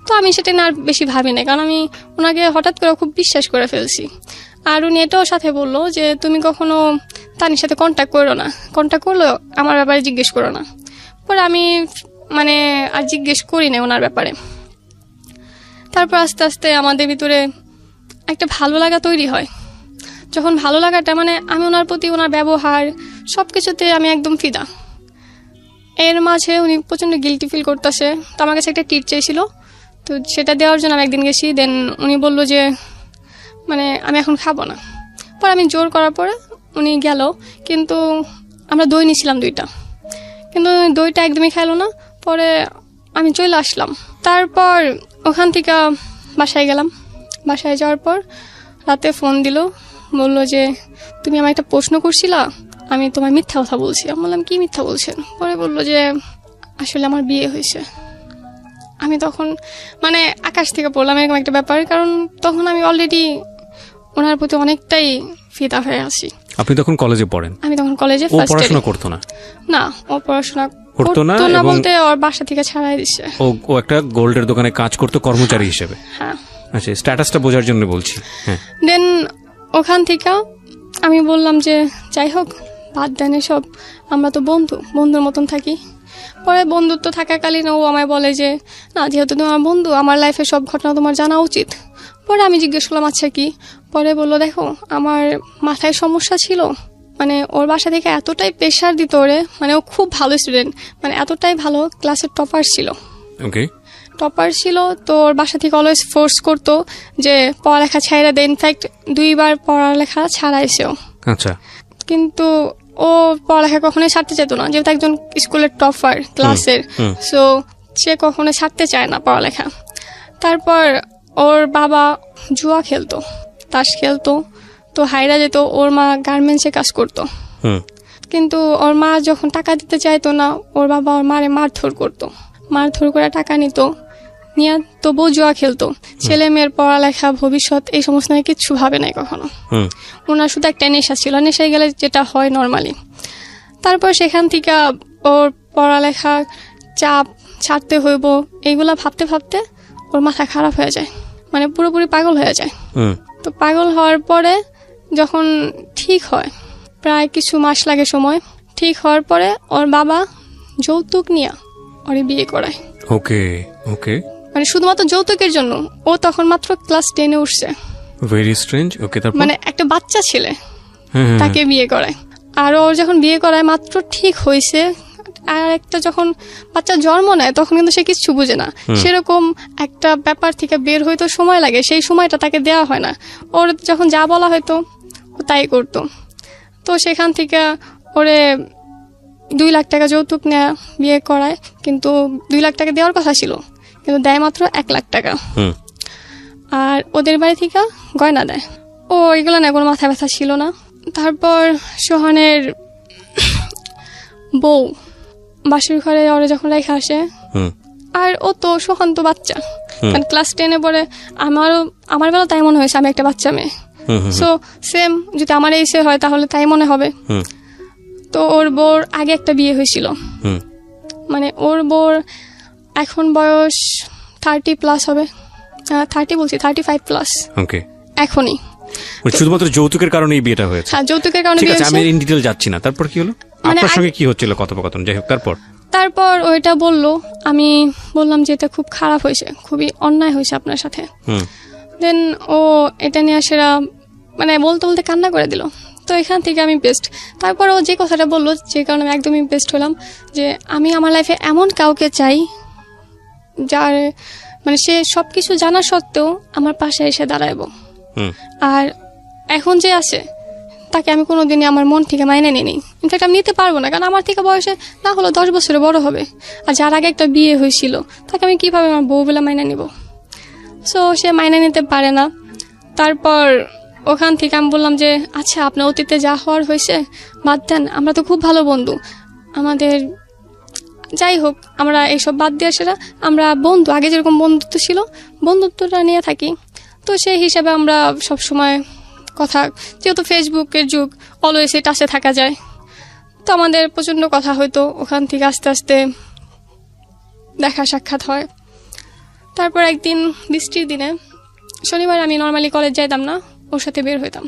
তো আমি সেটা না আর বেশি ভাবি না, কারণ আমি ওনাকে হঠাৎ করে খুব বিশ্বাস করে ফেলছি। আর উনি এটাও সাথে বললো যে তুমি কখনো তানির সাথে কন্ট্যাক্ট করো না, কন্ট্যাক্ট করলো আমার ব্যাপারে জিজ্ঞেস করো না। পরে আমি মানে আর জিজ্ঞেস করি না ওনার ব্যাপারে। তারপর আস্তে আস্তে আমাদের ভিতরে একটা ভালো লাগা তৈরি হয়। যখন ভালো লাগাটা, মানে আমি ওনার প্রতি, ওনার ব্যবহার সব কিছুতে আমি একদম ফিদা। এর মাঝে উনি প্রচণ্ড গিল্টি ফিল করতেছে, তো আমার কাছে একটা টিট চাইছিল, তো সেটা দেওয়ার জন্য আমি একদিন গেছি। দেন উনি বললো যে মানে আমি এখন খাবো না। পর আমি জোর করার পরে উনি গেল, কিন্তু আমরা দই নিয়েছিলাম 2টা, কিন্তু দইটা একদমই খাইলো না। পরে আমি চলে আসলাম। তারপর ওখান থেকে বাসায় গেলাম। বাসায় যাওয়ার পর রাতে ফোন দিল, বললো যে তুমি আমায় একটা প্রশ্ন করছিলা, আমি তোমার মিথ্যা কথা বলছি। আমি বললাম কি মিথ্যা বলছেন? পরে বললো যে আসলে আমার বিয়ে হয়েছে। আমি তখন মানে আকাশ থেকে পড়লাম এরকম একটা ব্যাপার, কারণ তখন আমি অলরেডি ওনার প্রতি অনেকটাই ফিদা হয়ে আছি। আপনি তখন কলেজে পড়েন? আমি তখন কলেজে ও পড়াশোনা করতো না? না, ও পড়াশোনা করতো না বলতে ওর বাসা থেকে ছাড়াই দিচ্ছে। ও একটা গোল্ডের দোকানে কাজ করতো কর্মচারী হিসেবে? হ্যাঁ। আচ্ছা, স্ট্যাটাসটা বোঝার জন্য বলছি। হ্যাঁ। দেন ওখান থেকে আমি বললাম যে যাই হোক বাদ দেন এসব, আমরা তো বন্ধুর মতন থাকি। পরে বন্ধুত্ব থাকাকালীন ও আমায় বলে যে না, যেহেতু তুমি আমার বন্ধু, আমার লাইফে সব ঘটনা তোমার জানা উচিত। পরে আমি জিজ্ঞেস করলাম আচ্ছা কি? পরে বললো দেখো আমার মাথায় সমস্যা ছিল, মানে ওর বাসা থেকে এতটাই প্রেশার দিত ওরে, মানে ও খুব ভালো স্টুডেন্ট, মানে এতটাই ভালো, ক্লাসের টপার ছিল। ওকে। টপার ছিল তো ওর বাসা থেকে অলওয়েজ ফোর্স করতো যে পড়ালেখা ছাইরা দেয়। ইনফ্যাক্ট 2 বার পড়ালেখা ছাড়াইছেও। আচ্ছা। কিন্তু ও পড়ালেখা কখনোই ছাড়তে চাইতো না, যেহেতু একজন স্কুলের টপার ক্লাসের, সো সে কখনো ছাড়তে চায় না পড়ালেখা। তারপর ওর বাবা জুয়া খেলতো, তাস খেলতো, তো হাইরা যেত। ওর মা গার্মেন্টসে কাজ করতো, কিন্তু ওর মা যখন টাকা দিতে চাইতো না, ওর বাবা ওর মারে মারধর করতো, মারধর করে টাকা নিত, নিয়ে তবুও জুয়া খেলতো। ছেলে মেয়ের পড়ালেখা, ভবিষ্যৎ এই সমস্ত নিয়ে কিচ্ছু ভাবে নাই কখনো। ওনার শুধু একটা নেশা ছিল, নেশায় গেলে যেটা হয় নর্মালি। তারপর সেখান থেকে ওর পড়ালেখা চাপ ছাড়তে হইব, এইগুলা ভাবতে ভাবতে ওর মাথা খারাপ হয়ে যায়, মানে পুরোপুরি পাগল হয়ে যায়। তো পাগল হওয়ার পরে যখন ঠিক হয়, প্রায় কিছু মাস লাগে সময়, ঠিক হওয়ার পরে ওর বাবা যৌতুক নিয়ে ওরে বিয়ে করায়। ওকে ওকে। মানে শুধুমাত্র যৌতুকের জন্য। ও তখন মাত্র ক্লাস 10-এ উঠছে। Very strange. ওকে। তারপর মানে একটা বাচ্চা ছেলে তাকে বিয়ে করায়। আর ওর যখন বিয়ে করায় মাত্র ঠিক হয়েছে, আর একটা যখন বাচ্চা জন্ম নেয় তখন কিন্তু সে কিছু বুঝে না, সেরকম একটা ব্যাপার থেকে বের হইতে সময় লাগে, সেই সময়টা তাকে দেওয়া হয় না। ওর যখন যা বলা হয়তো ও তাই করতো। তো সেখান থেকে ওরে 2 লাখ টাকা যৌতুক নেয়া বিয়ে করায়, কিন্তু 2 লাখ টাকা দেওয়ার কথা ছিল, কিন্তু দেয় মাত্র 1 লাখ টাকা। আর ওদের বাড়ি থেকে গয়না দেয়। ও এগুলো না কোনো মাথা ব্যথা ছিল না। তারপর সোহানের বউ বাসুর ঘরে ওরে যখন রেখে আসে, আর ও তো সোহান তো বাচ্চা, কারণ ক্লাস 10-এ পড়ে। আমার বেলা তাই মনে হয়েছে আমি একটা বাচ্চা মেয়ে। সো সেম যদি আমার এসে হয় তাহলে তাই মনে হবে। তো ওর বউর আগে একটা বিয়ে হয়েছিল, মানে ওর বউর এখন বয়স 30+ হবে, 30 বলছি 35+। ওকে। এখনই শুধুমাত্র যৌতুকের কারণে এই বিয়েটা হয়েছে? হ্যাঁ, যৌতুকের কারণে ঠিক বিয়ে আছে, হয়েছে। আমি ইন ডিটেইল যাচ্ছি না। তারপর কি হলো? আপনার সঙ্গে কি হচ্ছিল কথোপকথন? যাই হোক, তারপর ওইটা বললো, আমি বললাম যে এটা খুব খারাপ হয়েছে, খুবই অন্যায় হয়েছে আপনার সাথে। দেন ও এটা নিয়ে সেরা মানে বলতে বলতে কান্না করে দিল। তো এখান থেকে আমি বেস্ট। তারপর ও যে কথাটা বললো, যে কারণে আমি একদমই বেস্ট হলাম, যে আমি আমার লাইফে এমন কাউকে চাই যার মানে সে সবকিছু জানা সত্ত্বেও আমার পাশে এসে দাঁড়াইব। আর এখন যে আছে তাকে আমি কোনোদিনই আমার মন থেকে মাইনে নিই। ইনফ্যাক্ট আমি নিতে পারবো না, কারণ আমার থেকে বয়সে না হলো 10 বছরে বড় হবে। আর যার আগে একটা বিয়ে হয়েছিল তাকে আমি কিভাবে আমার বউ বলে মাইনে নিব? সো সে মাইনে নিতে পারে না। তারপর ওখান থেকে আমি বললাম যে আচ্ছা, আপনার অতীতে যা হওয়ার হয়েছে বাদ দেন, আমরা তো খুব ভালো বন্ধু, আমাদের যাই হোক আমরা এইসব বাদ দিয়ে সেরা আমরা বন্ধু, আগে যেরকম বন্ধুত্ব ছিল বন্ধুত্বটা নিয়ে থাকি। তো সেই হিসাবে আমরা সবসময় কথা, যেহেতু ফেসবুকের যুগ, অলওয়েজ টাচে থাকা যায়, তো আমাদের প্রচণ্ড কথা হয়তো। ওখান থেকে আস্তে আস্তে দেখা সাক্ষাৎ হয়। তারপর একদিন বৃষ্টির দিনে, শনিবার আমি নর্মালি কলেজ যাইতাম না, ওর সাথে বের হইতাম।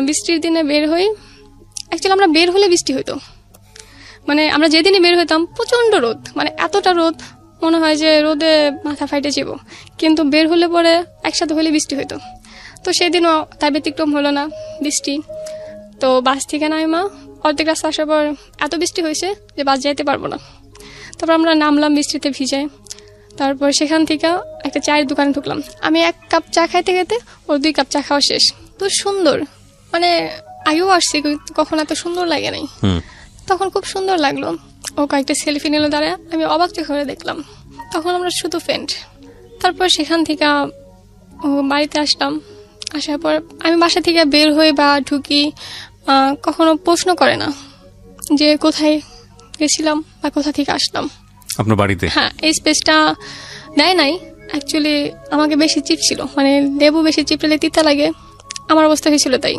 বৃষ্টির দিনে বের হই, অ্যাকচুয়ালি আমরা বের হলে বৃষ্টি হইতো, মানে আমরা যেদিনই বের হইতাম প্রচণ্ড রোদ, মানে এতটা রোদ মনে হয় যে রোদে মাথা ফাইটে যাব, কিন্তু বের হলে পরে একসাথে হলে বৃষ্টি হইতো। তো সেদিনও তার ব্যতিক্রম হলো না, বৃষ্টি। তো বাস থেকে নাইমা অর্ধেক রাস্তা আসার পর এত বৃষ্টি হয়েছে যে বাস যাইতে পারবো না। তারপর আমরা নামলাম বৃষ্টিতে ভিজে। তারপর সেখান থেকে একটা চায়ের দোকানে ঢুকলাম। আমি 1 কাপ চা খাইতে খাইতে ওর 2 কাপ চা খাওয়া শেষ। তো সুন্দর, মানে আগেও আসছি, কখন এত সুন্দর লাগে নাই। তখন খুব সুন্দর লাগলো। ও কয়েকটা সেলফি নিল দাঁড়ায়, আমি অবাক চোখে দেখলাম। তখন আমরা শুধু ফ্রেন্ড। তারপর সেখান থেকে ও বাড়িতে আসলাম, আসার পর আমি বাসা থেকে বের হই বা ঢুকি, কখনো প্রশ্ন করে না যে কোথায় গেছিলাম বা কোথা থেকে আসলাম। আপনার বাড়িতে? হ্যাঁ, এই স্পেসটা দেয় নাই। অ্যাকচুয়ালি আমাকে বেশি চিপছিল, মানে লেবু বেশি চিপলে তিতা লাগে, আমার অবস্থা হয়েছিল তাই।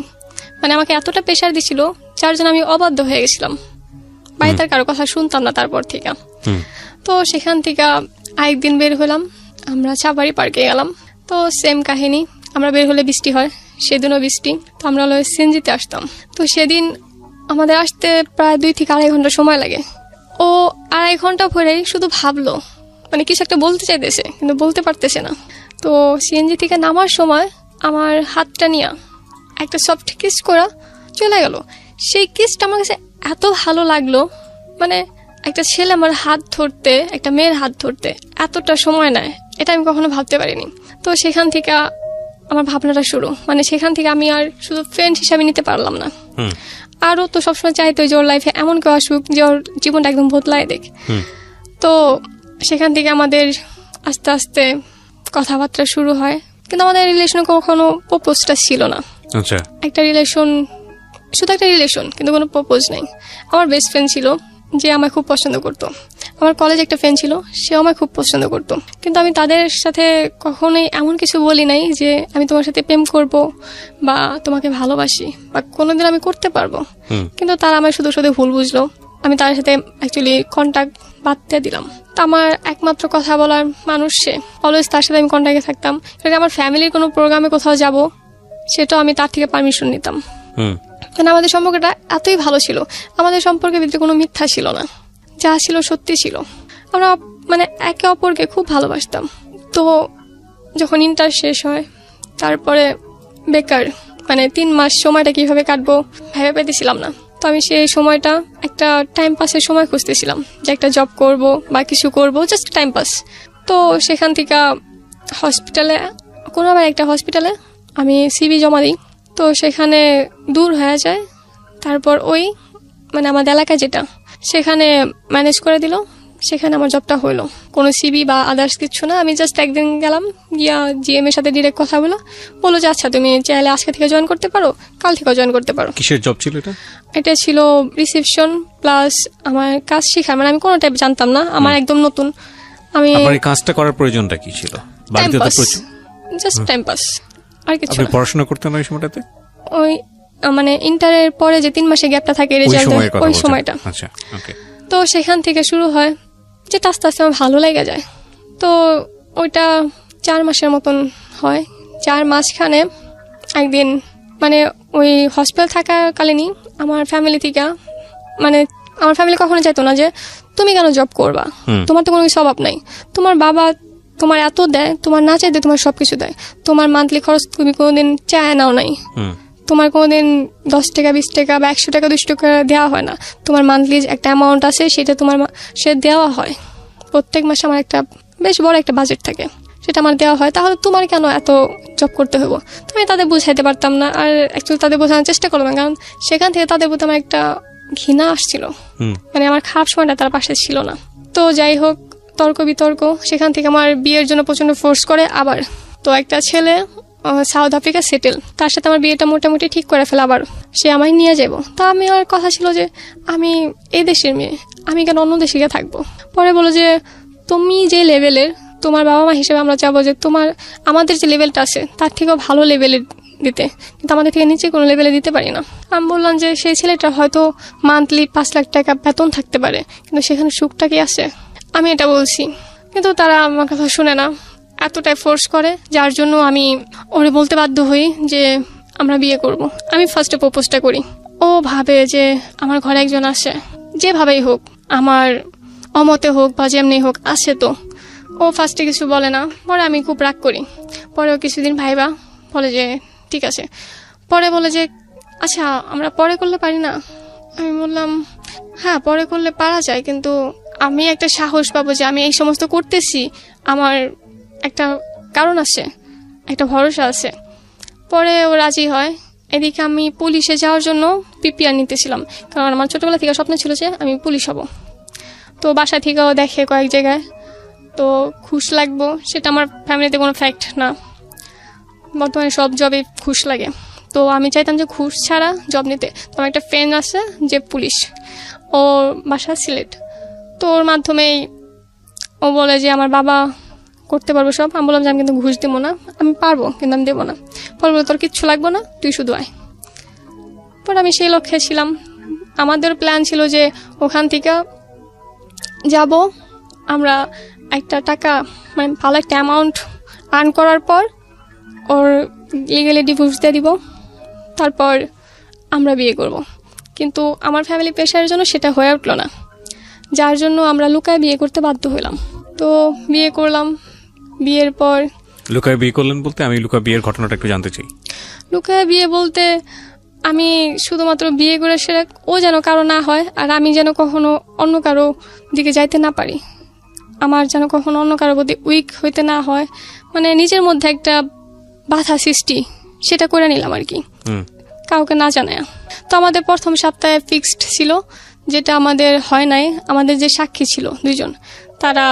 মানে আমাকে এতটা প্রেশার দিছিল যার জন্য আমি অবাধ্য হয়ে গেছিলাম, বাড়িতে আর কারো কথা শুনতাম না তারপর থেকে। তো সেখান থেকে আরেকদিন বের হলাম, আমরা চাপাড়ি পার্কে গেলাম। তো সেম কাহিনী, আমরা বের হলে বৃষ্টি হয়, সেদিনও বৃষ্টি। তো আমরা হলো সিএনজিতে আসতাম। তো সেদিন আমাদের আসতে প্রায় 2 থেকে 2.5 ঘন্টা সময় লাগে। ও 2.5 ঘন্টা পরেই শুধু ভাবলো, মানে কিছু একটা বলতে চাইতেছে কিন্তু বলতে পারতেছে না। তো সিএনজি থেকে নামার সময় আমার হাতটা নিয়ে একটা সফট কিস করা চলে গেল। সেই কিসটা আমার কাছে এত ভালো লাগলো, মানে একটা ছেলে আমার হাত ধরতে, একটা মেয়ের হাত ধরতে এতটা সময় নেয়, এটা আমি কখনো ভাবতে পারিনি। তো সেখান থেকে আমার ভাবনাটা শুরু, মানে সেখান থেকে আমি আর শুধু ফ্রেন্ড হিসাবে নিতে পারলাম না, আরও তো সবসময় চাইতো যে ওর লাইফে এমন কেউ আসুক যে ওর জীবনটা একদম বদলায় দেখ। তো সেখান থেকে আমাদের আস্তে আস্তে কথাবার্তা শুরু হয়, কিন্তু আমাদের রিলেশনে কখনো প্রপোজটা ছিল না। আচ্ছা, একটা রিলেশন, শুধু একটা রিলেশন, কিন্তু কোনো প্রপোজ নেই। আমার বেস্ট ফ্রেন্ড ছিল যে আমায় খুব পছন্দ করতো, আমার কলেজ একটা ফ্রেন্ড ছিল, সেও আমায় খুব পছন্দ করতো, কিন্তু আমি তাদের সাথে কখনোই এমন কিছু বলি নাই যে আমি তোমার সাথে প্রেম করব বা তোমাকে ভালোবাসি বা কোনোদিন আমি করতে পারবো। কিন্তু তারা আমায় শুধু শুধু ভুল বুঝলো, আমি তার সাথে অ্যাকচুয়ালি কন্ট্যাক্ট বাদতে দিলাম। তো আমার একমাত্র কথা বলার মানুষ সে, অলওয়েজ তার সাথে আমি কন্ট্যাক্টে থাকতাম। যদি আমার ফ্যামিলির কোনো প্রোগ্রামে কোথাও যাব, সেটাও আমি তার থেকে পারমিশন নিতাম। মানে আমাদের সম্পর্কটা এতই ভালো ছিল, আমাদের সম্পর্কের ভিতরে কোনো মিথ্যা ছিল না, যা ছিল সত্যি ছিল। আমরা মানে একে অপরকে খুব ভালোবাসতাম। তো যখন ইন্টার শেষ হয়, তারপরে বেকার, মানে 3 মাস সময়টা কিভাবে কাটবো ভেবে পেতেছিলাম না। তো আমি সেই সময়টা একটা টাইম পাসের সময় খুঁজতেছিলাম, যে একটা জব করব বা কিছু করব, জাস্ট টাইম পাস। তো সেখান থেকে হসপিটালে, কোনো আবার একটা হসপিটালে আমি সিভি জমা দিই। তো সেখানে দূর হয়ে যায়, তারপর ওই মানে আমাদের এলাকায় যেটা, সেখানে ম্যানেজ করে দিল, সেখানে আমার জবটা হইলো। কোনো সিবি বা আদার্স কিছু না, আমি জাস্ট একদিন গেলাম, গিয়া জিএম এর সাথে ডিরেক্ট কথা বললো যে আচ্ছা তুমি চাইলে আজকে থেকে জয়েন করতে পারো, কাল থেকেও জয়েন করতে পারো। কিসের জব ছিল এটা? এটা ছিল রিসেপশন প্লাস আমার কাজ শেখা, মানে আমি কোনো টাইপ জানতাম না, আমার একদম নতুন। আমি আপনার এই কাজটা করার প্রয়োজনটা কি ছিল? বাড়িতে তো প্রচুর, জাস্ট টাইম পাস, আর কিছু আপনি না। পড়াশোনা করতেন ওই সময়টাতে? ওই মানে ইন্টারের পরে যে 3 মাসের গ্যাপটা থাকে রেজাল্টের, ওই সময়টা। আচ্ছা, ওকে। তো সেখান থেকে শুরু হয়, যেটা আস্তে আস্তে আমার ভালো লেগে যায়। তো ওইটা 4 মাসের মতন হয়। 4 মাসখানে একদিন, মানে ওই হসপিটাল থাকাকালীনই আমার ফ্যামিলি থেকে, মানে আমার ফ্যামিলি কখনো চাইতো না যে তুমি কেন জব করবা, তোমার তো কোনো কিছু অভাব নাই, তোমার বাবা তোমার এত দেয়, তোমার না চাইতে তোমার সবকিছু দেয়, তোমার মান্থলি খরচ তুমি কোনোদিন চায় নাও নাই, তোমার কোনোদিন 10 টাকা 20 টাকা বা 100 টাকা 200 টাকা দেওয়া হয় না, তোমার মান্থলি একটা অ্যামাউন্ট আছে, সেটা তোমার সে দেওয়া হয়। প্রত্যেক মাসে আমার একটা বেশ বড় একটা বাজেট থাকে, সেটা আমার দেওয়া হয়, তাহলে তোমার কেন এত জব করতে হবো? তো আমি তাদের বোঝাইতে পারতাম না, আর অ্যাকচুয়ালি তাদের বোঝানোর চেষ্টা করলাম, কারণ সেখান থেকে তাদের প্রতি আমার একটা ঘৃণা আসছিল, মানে আমার খারাপ সময়টা তার পাশে ছিল না। তো যাই হোক, তর্ক বিতর্ক, সেখান থেকে আমার বিয়ের জন্য প্রচন্ড ফোর্স করে আবার। তো একটা ছেলে সাউথ আফ্রিকা সেটেল, তার সাথে আমার বিয়েটা মোটামুটি ঠিক করে ফেলে, আবার সে আমায় নিয়ে যাবো। তা আমি আর কথা ছিল যে আমি এই দেশের মেয়ে, আমি কেন অন্য দেশে গিয়ে থাকবো। পরে বলো যে তুমি যে লেভেলের, তোমার বাবা মা হিসেবে আমরা চাবো যে তোমার আমাদের যে লেভেলটা আছে তার থেকেও ভালো লেভেলের দিতে, কিন্তু আমাদের থেকে নিচে কোনো লেভেলে দিতে পারি না। আমি বললাম যে সেই ছেলেটা হয়তো মান্থলি 5 লাখ টাকা বেতন থাকতে পারে, কিন্তু সেখানে সুখটা কি আছে? আমি এটা বলছি, কিন্তু তারা আমার কথা শুনে না, এতটাই ফোর্স করে, যার জন্য আমি ওরে বলতে বাধ্য হই যে আমরা বিয়ে করব। আমি ফার্স্টে প্রপোজটা করি, ও ভাবে যে আমার ঘরে একজন আসে, যেভাবেই হোক, আমার অমতে হোক বা যেমনি হোক আসে, তো ও ফার্স্টে কিছু বলে না। পরে আমি খুব রাগ করি, পরেও কিছুদিন ভাইবা বলে যে ঠিক আছে। পরে বলে যে আচ্ছা আমরা পরে করলে পারি না? আমি বললাম হ্যাঁ পরে করলে পারা যায়, কিন্তু আমি একটা সাহস পাবো যে আমি এই সমস্ত করতেছি, আমার একটা কারণ আছে, একটা ভরসা আছে। পরে ও রাজি হয়। এদিকে আমি পুলিশে যাওয়ার জন্য প্রিপেয়ার নিতেছিলাম, কারণ আমার ছোটবেলা থেকে স্বপ্ন ছিল যে আমি পুলিশ হব। তো বাসা থেকেও দেখে কয়েক জায়গায়, তো খুশ লাগবো, সেটা আমার ফ্যামিলিতে কোনো ফ্যাক্ট না। বর্তমানে সব জবে ঘুষ লাগে। তো আমি চাইতাম যে ঘুষ ছাড়া জব নিতে। তো আমার একটা ফ্রেন্ড আছে যে পুলিশ, ওর বাসা সিলেট। তো ওর মাধ্যমেই ও বলে যে আমার বাবা করতে পারবো সব। আমি বললাম যে আমি কিন্তু ঘুষ দেবো না, আমি পারবো কিন্তু আমি দেবো না। পরে বলে তোর কিচ্ছু লাগবে না, তুই শুধু আয়। পরে আমি সেই লক্ষ্যে ছিলাম। আমাদের প্ল্যান ছিল যে ওখান থেকে যাব, আমরা একটা টাকা মানে ভালো একটা অ্যামাউন্ট আর্ন করার পর ওর লিগালি ডিভোর্স দিয়ে দিব, তারপর আমরা বিয়ে করব। কিন্তু আমার ফ্যামিলি প্রেশারের জন্য সেটা হয়ে উঠলো না, যার জন্য আমরা লুকায় বিয়ে করতে বাধ্য হলাম। তো বিয়ে করলাম। বিয়ের পর লুকায় বিয়ে করলেন বলতে আমি লুকায় বিয়ের ঘটনাটা একটু জানতে চাই। লুকায় বিয়ে বলতে আমি শুধুমাত্র বিয়ে করে সেটা ও যেন কারো না হয়, আর আমি যেন কখনো অন্য কারো দিকে যাইতে না পারি, আমার যেন কখনো অন্য কারো প্রতি উইক হইতে না হয়, মানে নিজের মধ্যে একটা বাধা সৃষ্টি সেটা করে নিলাম আর কি, কাউকে না জানায়। তো আমাদের প্রথম সপ্তাহে ফিক্সড ছিল, যেটা আমাদের হয় নাই। আমাদের যে সাক্ষী ছিল 2 জন, তারা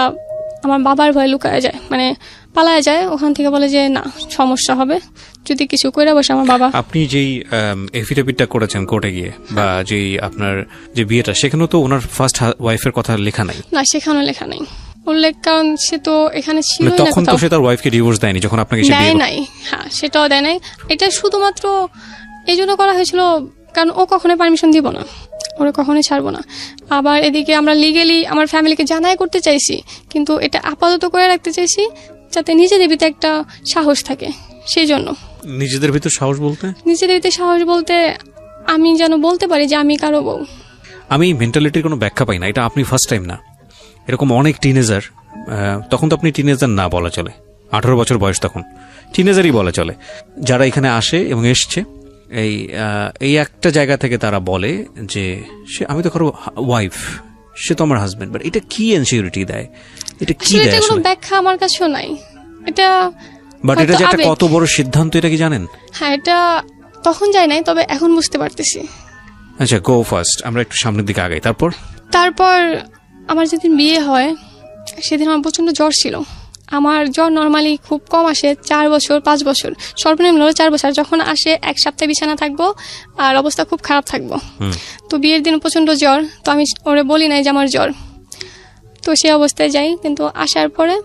আমার বাবার ভয়ে লুকায় যায়, মানে পালায় যায় ওখান থেকে, বলে যে না সমস্যা হবে যদি কিছু করে বসে আমার বাবা। আপনি যেই এফিডেভিটটা করেছেন কোর্টে গিয়ে বা যেই আপনার যে বিয়েটা, সেখানেও তো ওনার ফার্স্ট ওয়াইফের কথা লেখা নাই। না, সেখানেও লেখা নাই উল্লেখ, কারণ সে তো এখানে ছিল না। তখন তো সে তার ওয়াইফকে ডিভোর্স দেয়নি যখন আপনাকে সে বিয়ে নাই। হ্যাঁ, সেটাও দেয় নাই। এটা শুধুমাত্র এই জন্য করা হয়েছিল কারণ ও কখনোই পারমিশন দিব না, ওরা কখনোই ছাড়বো না। আবার এদিকে আমরা লিগেলি আমার ফ্যামিলিকে জানাই করতে চাইছি, কিন্তু এটা আপাতত করে রাখতে চাইছি যাতে নিজেদের ভিতরে একটা সাহস থাকে। সেই জন্য নিজেদের ভিতর সাহস বলতে আমি যেন বলতে পারি যে আমি কারো বউ। আমি মেন্টালিটির কোনো ব্যাখ্যা পাই না। এটা আপনি ফার্স্ট টাইম না, এরকম অনেক টিনেজার, তখন তো আপনি টিনেজার না বলা চলে, 18 বছর বয়স, তখন টিনেজারই বলা চলে, যারা এখানে আসে এবং এসছে এই একটা জায়গা থেকে তারা বলে যে সে আমি তো কারো ওয়াইফ, সে তো আমার হাজবেন্ড। বাট এটা কি ইনসিকিউরিটি দেয়, এটা কি দেয় আসলে? কোনো ব্যাখ্যা আমার কাছেও নাই এটা। বাট এটা যে একটা কত বড় সিদ্ধান্ত, এটা কি জানেন? হ্যাঁ, এটা তখন যায় নাই, তবে এখন বুঝতে পারতেছি। আচ্ছা, গো ফার্স্ট, আমরা একটু সামনের দিকে আগাই। তারপর আমার যেদিন বিয়ে হয় সেদিন আমার প্রচন্ড জ্বর ছিল। আমার জ্বর নর্মালি খুব কম আসে 4 বছর 5 বছর, সর্বনিম্ন হলো 4 বছর। যখন আসে 1 সপ্তাহ বিছানা থাকবো আর অবস্থা খুব খারাপ থাকবো। তো বিয়ের দিন প্রচন্ড জ্বর, তো আমি ওরে বলি নাই যে আমার জ্বর। তো সে অবস্থায় যাই, কিন্তু আসার পরে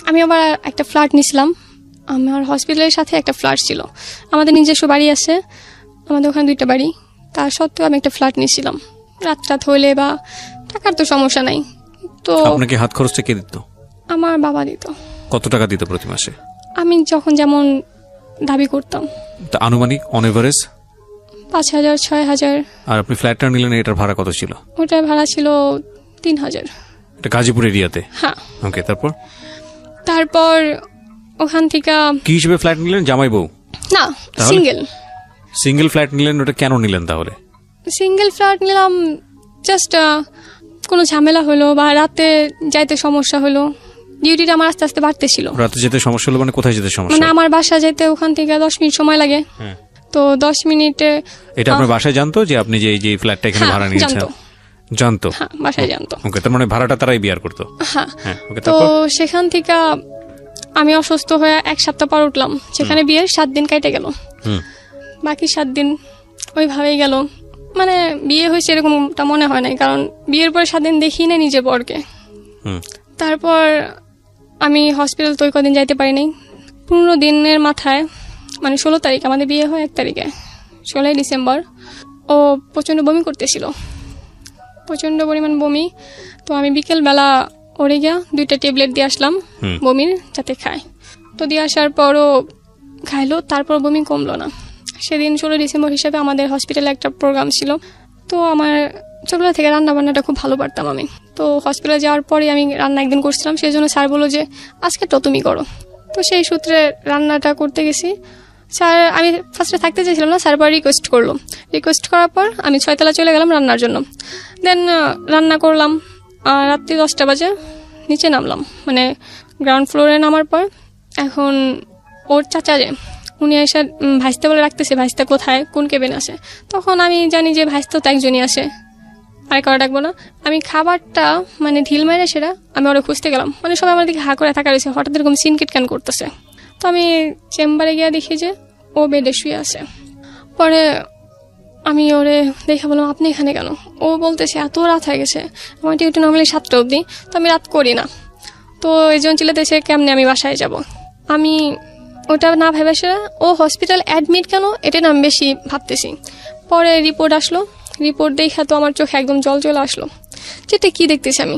আমি আবার একটা ফ্ল্যাট নিয়েছিলাম। আমার হসপিটালের সাথে একটা ফ্ল্যাট ছিল, আমাদের নিজস্ব বাড়ি আছে, আমাদের ওখানে 2টা বাড়ি। তার সত্ত্বেও আমি একটা ফ্ল্যাট নিয়েছিলাম। রাত হইলে বা টাকার তো সমস্যা নাই। তো আপনাকে হাত খরচটা কে দিত? আমার বাবা দিত। কত টাকা দিত প্রতি মাসে? আমি যখন যেমন দাবি করতাম। তা আনুমানিক অন এভারেজ 5,000 6,000। আর আপনি ফ্ল্যাটটা নিলেন, এটার ভাড়া কত ছিল? ওটার ভাড়া ছিল 3,000। এটা গাজীপুর এরিয়াতে? হ্যাঁ। ওকে, তারপর ওখান থেকে কি হিসেবে ফ্ল্যাট নিলেন? জামাই বউ? না, সিঙ্গেল ফ্ল্যাট নিলেন। ওটা কেন নিলেন তাহলে? সিঙ্গেল ফ্ল্যাট নিলাম জাস্ট কোনো ঝামেলা হলো বা রাতে যাইতে সমস্যা হলো, ডিউটিটা আমার আস্তে আস্তে বাড়তেছিল। রাতে যেতে সমস্যা হলো মানে কোথায় যেতে সমস্যা? মানে আমার বাসা যেতে ওখান থেকে 10 মিনিট সময় লাগে। তো 10 মিনিটে এটা আপনার বাসায় জানতো যে আপনি যে ফ্ল্যাটটা এখানে ভাড়া নিয়েছেন? জানতো? হ্যাঁ, বাসায় জানতো। ওকে, তার মানে ভাড়াটা তারাই বিয়ার করতো? হ্যাঁ। তো সেখান থেকে আমি অসুস্থ হয়ে 1 সপ্তাহ পর উঠলাম, সেখানে বিয়ের 7 দিন কেটে গেল। বাকি 7 দিন ওইভাবেই গেল। মানে বিয়ে হয়েছে এরকমটা মনে হয় নাই, কারণ বিয়ের পরে 7 দিন দেখি না নিজের বরকে। তারপর আমি হসপিটাল তো ওই কদিন যাইতে পারি নাই। 15 দিনের মাথায়, মানে 16 তারিখ, আমাদের বিয়ে হয় 1 তারিখে, 16 ডিসেম্বর, ও প্রচণ্ড বমি করতেছিল, প্রচণ্ড পরিমাণ বমি। তো আমি বিকেলবেলা ওরে গিয়া 2টা ট্যাবলেট দিয়ে আসলাম বমির, যাতে খায়। তো দিয়ে আসার পরও খাইলো, তারপর বমি কমলো না। সেদিন 16 ডিসেম্বর হিসেবে আমাদের হসপিটালে একটা প্রোগ্রাম ছিল। তো আমার ছোটবেলা থেকে রান্না বান্নাটা খুব ভালো পারতাম আমি। তো হসপিটালে যাওয়ার পরে আমি রান্না একদিন করছিলাম, সেই জন্য স্যার বললো যে আজকে তো তুমি করো। তো সেই সূত্রে রান্নাটা করতে গেছি। স্যার, আমি ফার্স্টে থাকতে চাইছিলাম না, স্যার পর রিকোয়েস্ট করলো। রিকোয়েস্ট করার পর আমি 6 তলা চলে গেলাম রান্নার জন্য। দেন রান্না করলাম, রাত্রি 10টা বাজে নিচে নামলাম, মানে গ্রাউন্ড ফ্লোরে নামার পর এখন ওর চাচা যে উনি এসে ভাইস্তা বলে রাখতেছে, ভাইস্তা কোথায়, কোন কেবিনে আসে। তখন আমি জানি যে ভাইস্তা তো একজনই আসে, আর কারো ডাকবো না। আমি খাবারটা মানে ঢিল মেরে সেটা আমি ওরা খুঁজতে গেলাম, মানে সবাই আমার দিকে হা করে থাকা রয়েছে, হঠাৎ এরকম সিনকিট ক্যান করতেছে। তো আমি চেম্বারে গিয়ে দেখি যে ও বেডে শুয়ে আছে। পরে আমি ওরে দেখে বললাম আপনি এখানে কেন? ও বলতেছে এত রাত হয়ে গেছে, আমার ডিউটি নর্মালি 7টা অবধি, তো আমি রাত করি না। তো এই জন্য চিল্লাতেছে কেমনে আমি বাসায় যাব। আমি ওটা না ভেবে সে ও হসপিটাল অ্যাডমিট কেন এটা না আমি বেশি ভাবতেছি। পরে রিপোর্ট আসলো, রিপোর্ট দেখে তো আমার চোখে একদম জল চলে আসলো, যেটা কি দেখতেছি আমি।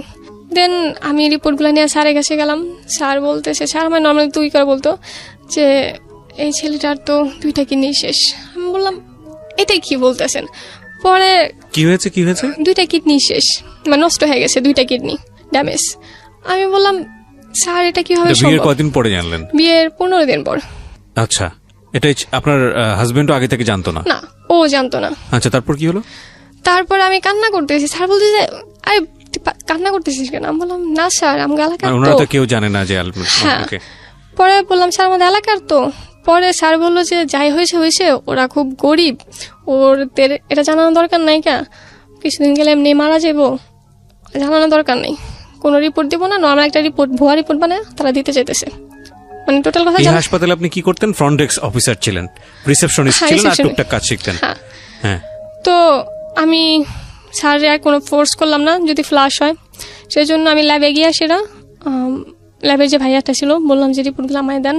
দেন আমি রিপোর্টগুলো নিয়ে স্যারের কাছে গেলাম। স্যার বলতেছে, স্যার আমার নর্মালি তুই করে বলতো যে এই ছেলেটার তো 2টা কিডনি শেষ। আমি বললাম এটাই কি বলতেছেন? পরে কি হয়েছে 2টা কিডনি শেষ, মানে নষ্ট হয়ে গেছে, 2টা কিডনি ড্যামেজ। আমি বললাম স্যার এটা কিভাবে বিয়ের সম্ভব? কদিন পরে জানলেন? বিয়ের 15 দিন পর। আচ্ছা, এটাই আপনার হাজবেন্ডও আগে থেকে জানতো না? না, ও জানতো না। আচ্ছা, তারপর কি হলো? তারপর আমি কান্না করতেছি, স্যার বলতে যে আরে কান্না করতেছিস কেন? আমি বললাম না স্যার আমাকে এলাকার ওনারা তো। তো কেউ জানে না যে হ্যাঁ। আপনাকে। পরে বললাম স্যার আমাদের এলাকার তো। পরে স্যার বললো যে যাই হয়েছে হয়েছে, ওরা খুব গরিব, ওদের এটা জানানোর দরকার নাই, কা কিছুদিন গেলে এমনি মারা যাবো, জানানোর দরকার নেই, কোনো রিপোর্ট দিব না, নর্মাল একটা রিপোর্ট ভুয়া রিপোর্ট বানায় তারা দিতে চাইতেছে। মানে টোটাল কথা এই হাসপাতালে আপনি কি করতেন? ফ্রন্ট ডেস্ক অফিসার ছিলেন, রিসেপশনিস্ট হ্যাঁ, ছিলেন, আর receptionist। টুকটাক কাজ শিখতেন। হ্যাঁ। হ্যাঁ। তো আমি স্যারের আর কোনো ফোর্স করলাম না যদি ফ্লাশ হয়, সেই জন্য আমি ল্যাবে গিয়ে সেটা ল্যাবের যে ভাইয়াটা ছিল বললাম যে রিপোর্টগুলো আমায় দেন।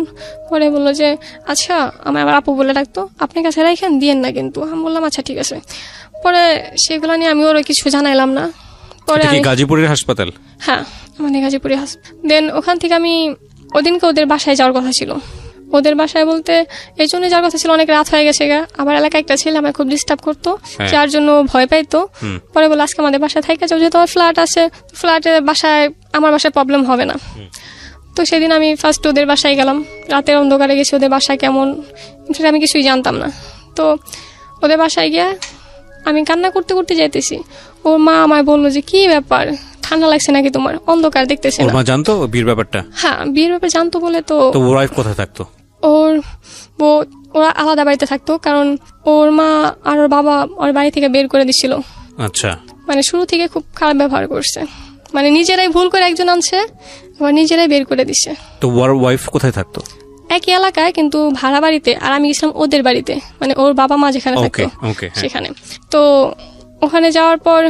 পরে বললো যে আচ্ছা, আমার আবার আপু বলে ডাকতো, আপনি কাছে রাখেন দিয়েন না কিন্তু। আমি বললাম আচ্ছা ঠিক আছে। পরে সেগুলো নিয়ে আমি ওর কিছু জানাইলাম না। পরে এটা কি আমি গাজীপুরের হাসপাতাল? হ্যাঁ, মানে গাজীপুরে দেন ওখান থেকে আমি ওদিনকে ওদের বাসায় যাওয়ার কথা ছিল। ওদের বাসায় বলতে এই জন্য যাওয়ার কথা ছিল, অনেক রাত হয়ে গেছে গা, আবার এলাকায় একটা ছেলে আমায় খুব ডিস্টার্ব করতো, হ্যাঁ। যার জন্য ভয় পাইতো। পরে বলে আজকে আমাদের বাসায় থাইকা যাও, যেহেতু আমার ফ্ল্যাট আছে, ফ্ল্যাটে বাসায় আমার বাসায় প্রবলেম হবে না। তো সেদিন আমি ফার্স্ট ওদের বাসায় গেলাম, রাতের অন্ধকারে গেছি ওদের বাসায় কেমন, সেটা আমি কিছুই জানতাম না। তো ওদের বাসায় গিয়ে আমি কান্না করতে করতে যাইতেছি, ওর মা আমায় বললো যে কি ব্যাপার, ঠান্ডা লাগছে নাকি তোমার, অন্ধকার দেখতেছে ওর না। মা জানতো বিয়ের ব্যাপারটা? হ্যাঁ, বিয়ের ব্যাপারে জানতো বলে তো তো ওর ওয়াইফ কোথায় থাকতো? ওর ওরা আলাদা বাড়িতে থাকতো, কারণ ওর মা আর ওর বাবা ওর বাড়ি থেকে বের করে দিচ্ছিল। আচ্ছা। মানে শুরু থেকে খুব খারাপ ব্যবহার করছে, মানে নিজেরাই ভুল করে একজন আনছে, আবার নিজেরাই বের করে দিচ্ছে। তো ওর ওয়াইফ কোথায় থাকতো? একই এলাকায় কিন্তু ভাড়া বাড়িতে, আর আমি গেছিলাম ওদের বাড়িতে, মানে ওর বাবা মা যেখানে থাকতো ওকে। সেখানে। তো ওখানে যাওয়ার পর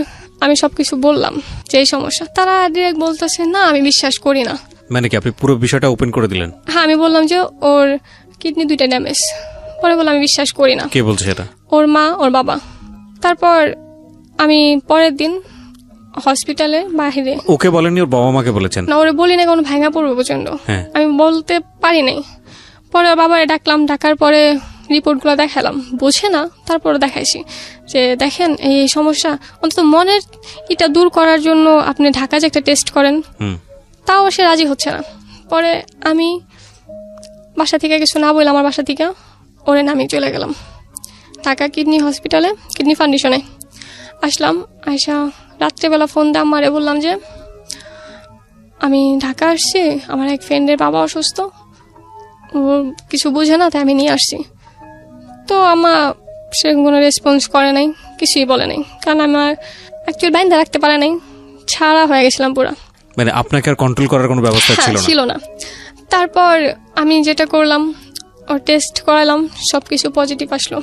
আমি সবকিছু বললাম যে এই সমস্যা, তারা ডিরেক্ট বলতেছে না আমি বিশ্বাস করি না। মানে কি আপনি পুরো বিষয়টা ওপেন করে দিলেন? হ্যাঁ, আমি বললাম যে ওর কিডনি 2টা ড্যামেজ। পরে বললাম আমি বিশ্বাস করি না। কে বলছে সেটা? ওর মা, ওর বাবা। তারপর আমি পরের দিন হসপিটালে বাইরে, ওকে বলেননি, ওর বাবা মাকে বলেছেন? না ওরে বলি না, কোনো ভাঙা পড়বে প্রচন্ড, হ্যাঁ। আমি বলতে পারি নাই। পরে ওর বাবারে ডাকলাম, ডাকার পরে রিপোর্টগুলো দেখালাম, বোঝে না, তারপরে দেখাইছি যে দেখেন এই সমস্যা, অন্তত মনের এটা দূর করার জন্য আপনি ঢাকা যে একটা টেস্ট করেন, তাও সে রাজি হচ্ছে না। পরে আমি বাসা থেকে কিছু না বললাম, আমার বাসা থেকে ওরে নামিয়ে চলে গেলাম ঢাকা কিডনি হসপিটালে, কিডনি ফাউন্ডেশনে আসলাম। আয়সা রাত্রেবেলা ফোন দিয়ে আমারে বললাম যে আমি ঢাকা আসছি, আমার এক ফ্রেন্ডের বাবা অসুস্থ, ও কিছু বুঝে না, তাই আমি নিয়ে আসছি। তো আমার সেরকম কোনো রেসপন্স করে নাই, কিছুই বলে নাই, কারণ আমার অ্যাকচুয়ালি বাইন্দা রাখতে পারে নাই, ছাড়া হয়ে গেছিলাম পুরা। মানে আপনাকে আর কন্ট্রোল করার কোনো ব্যবস্থা ছিল না? তারপর আমি যেটা করলাম, ওর টেস্ট করালাম, সবকিছু পজিটিভ আসলো।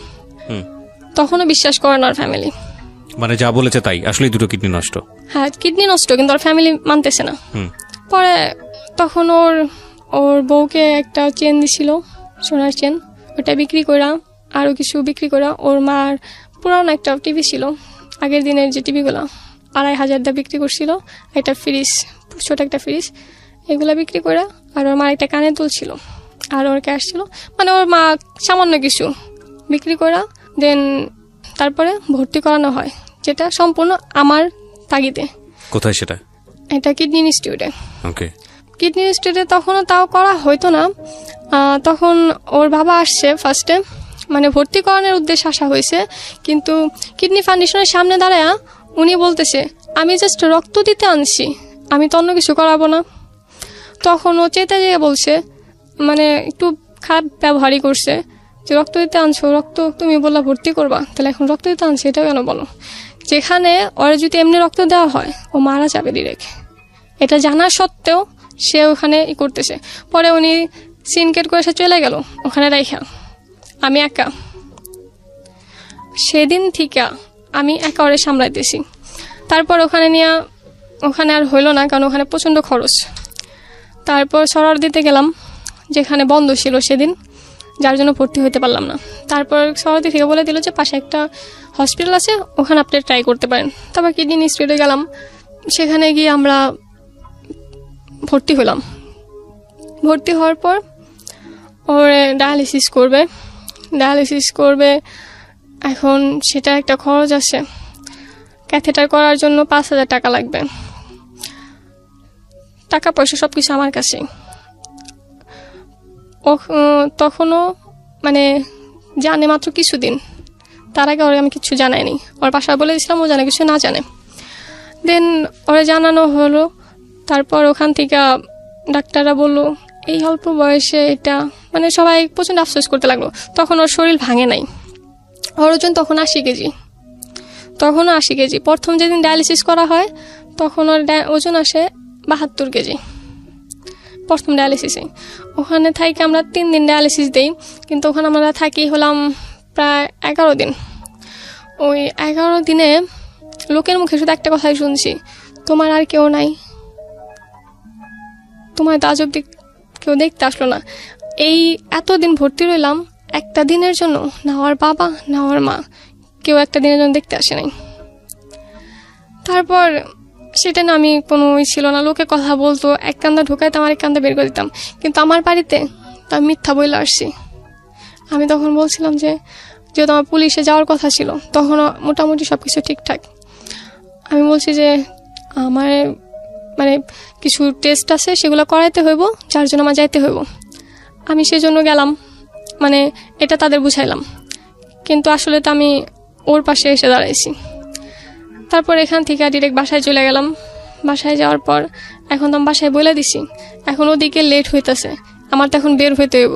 তখনও বিশ্বাস করে না ওর ফ্যামিলি, মানে যা বলেছে তাই, আসলে 2টো কিডনি নষ্ট। হ্যাঁ, কিডনি নষ্ট, কিন্তু ওর ফ্যামিলি মানতেছে না। পরে তখন ওর বউকে একটা চেন দিছিল, সোনার চেন, ওটা বিক্রি করা, আরো কিছু বিক্রি করা, ওর মার পুরানো একটা টিভি ছিল, আগের দিনের যে টিভিগুলো 2500 দিয়ে বিক্রি করছিল, একটা ফ্রিজ, ছোট একটা ফ্রিজ, এগুলা বিক্রি করা, আর ওর মার একটা কানে দুল ছিল, আর ওর ক্যাশ ছিল, মানে ওর মা সামান্য কিছু বিক্রি করা। দেন তারপরে ভর্তি করানো হয়, যেটা সম্পূর্ণ আমার তাগিদে। কোথায় সেটা? এটা কিডনি ইনস্টিটিউটে। ওকে। কিডনি ইনস্টিটিউটে তখনও তাও করা হয়তো না, তখন ওর বাবা আসছে ফার্স্টে, মানে ভর্তি করানোর উদ্দেশ্যে আসা হয়েছে, কিন্তু কিডনি ফাউন্ডেশনের সামনে দাঁড়ায় উনি বলতেছে আমি জাস্ট রক্ত দিতে আনছি, আমি তো অন্য কিছু করাবো না। তখন ও চেতে যেয়ে বলছে, মানে একটু খারাপ ব্যবহারই করছে, যে রক্ত দিতে আনছো, রক্ত তুমি বললা ভর্তি করবা, তাহলে এখন রক্ত দিতে আনছি এটা কেন বলো, যেখানে ওরা যদি এমনি রক্ত দেওয়া হয় ও মারা যাবে ডিরেক্ট, এটা জানা সত্ত্বেও সে ওখানে করতেছে। পরে উনি সিনকেট করে সে চলে গেল ওখানে রাইখা, আমি একা। সেদিন থেকে আমি একা ওরে সামলাইতেছি। তারপর ওখানে আর হইলো না, কারণ ওখানে প্রচণ্ড খরচ। তারপর সরার দিতে গেলাম, যেখানে বন্ধ ছিল সেদিন, যার জন্য ভর্তি হতে পারলাম না। তারপর সরাদি থেকে বলে দিল যে পাশে একটা হসপিটাল আছে, ওখানে আপনি ট্রাই করতে পারেন। তারপর কিডনি স্ট্রিটে গেলাম, সেখানে গিয়ে আমরা ভর্তি হলাম। ভর্তি হওয়ার পর ওর ডায়ালিসিস করবে। এখন সেটা একটা খরচ আছে, ক্যাথেটার করার জন্য 5,000 টাকা লাগবে। টাকা পয়সা সব কিছু আমার কাছে। তখনও মানে জানে মাত্র কিছুদিন, তার আগে ওরে আমি কিছু জানাইনি। ওর বাসায় বলে দিয়েছিলাম ও জানে কিছু না জানে। দেন ওরে জানানো হলো। তারপর ওখান থেকে ডাক্তাররা বললো এই অল্প বয়সে এটা, মানে সবাই প্রচণ্ড আফসোস করতে লাগলো। তখন ওর শরীর ভাঙে নাই, ওর ওজন তখন 80 কেজি। প্রথম যেদিন ডায়ালিসিস করা হয় তখন ওর ওজন আসে 72 কেজি প্রথম ডায়ালিসিসে। ওখানে থাকি আমরা 3 দিন ডায়ালিসিস দিই, কিন্তু ওখানে আমরা থাকি হলাম প্রায় 11 দিন। ওই 11 দিনে লোকের মুখে শুধু একটা কথাই শুনছি, তোমার আর কেউ নাই, তোমার তো আজ অব্দি কেউ দেখতে আসলো না। এই এতদিন ভর্তি রইলাম, একটা দিনের জন্য না ওর বাবা না ওর মা কেউ একটা দিনের জন্য দেখতে আসে নাই। তারপর সেটা না আমি কোনো ছিল না, লোকে কথা বলতো, এক কান্দা ঢুকাইতাম আর এক কান্দা বের করে দিতাম। কিন্তু আমার বাড়িতে তা মিথ্যা বইলে আসছি। আমি তখন বলছিলাম যে যেহেতু আমার পুলিশে যাওয়ার কথা ছিল, তখনও মোটামুটি সব কিছু ঠিকঠাক। আমি বলছি যে আমার মানে কিছু টেস্ট আছে, সেগুলো করাইতে হইব, যার জন্য আমার যাইতে হইব। আমি সেজন্য গেলাম, মানে এটা তাদের বুঝাইলাম, কিন্তু আসলে তো আমি ওর পাশে এসে দাঁড়াইছি। তারপর এখান থেকে ডিরেক্ট বাসায় চলে গেলাম। বাসায় যাওয়ার পর এখন তো আমি বাসায় বলে দিছি, এখন ওদিকে লেট হইতেছে, আমার তো এখন বের হইতে হইব,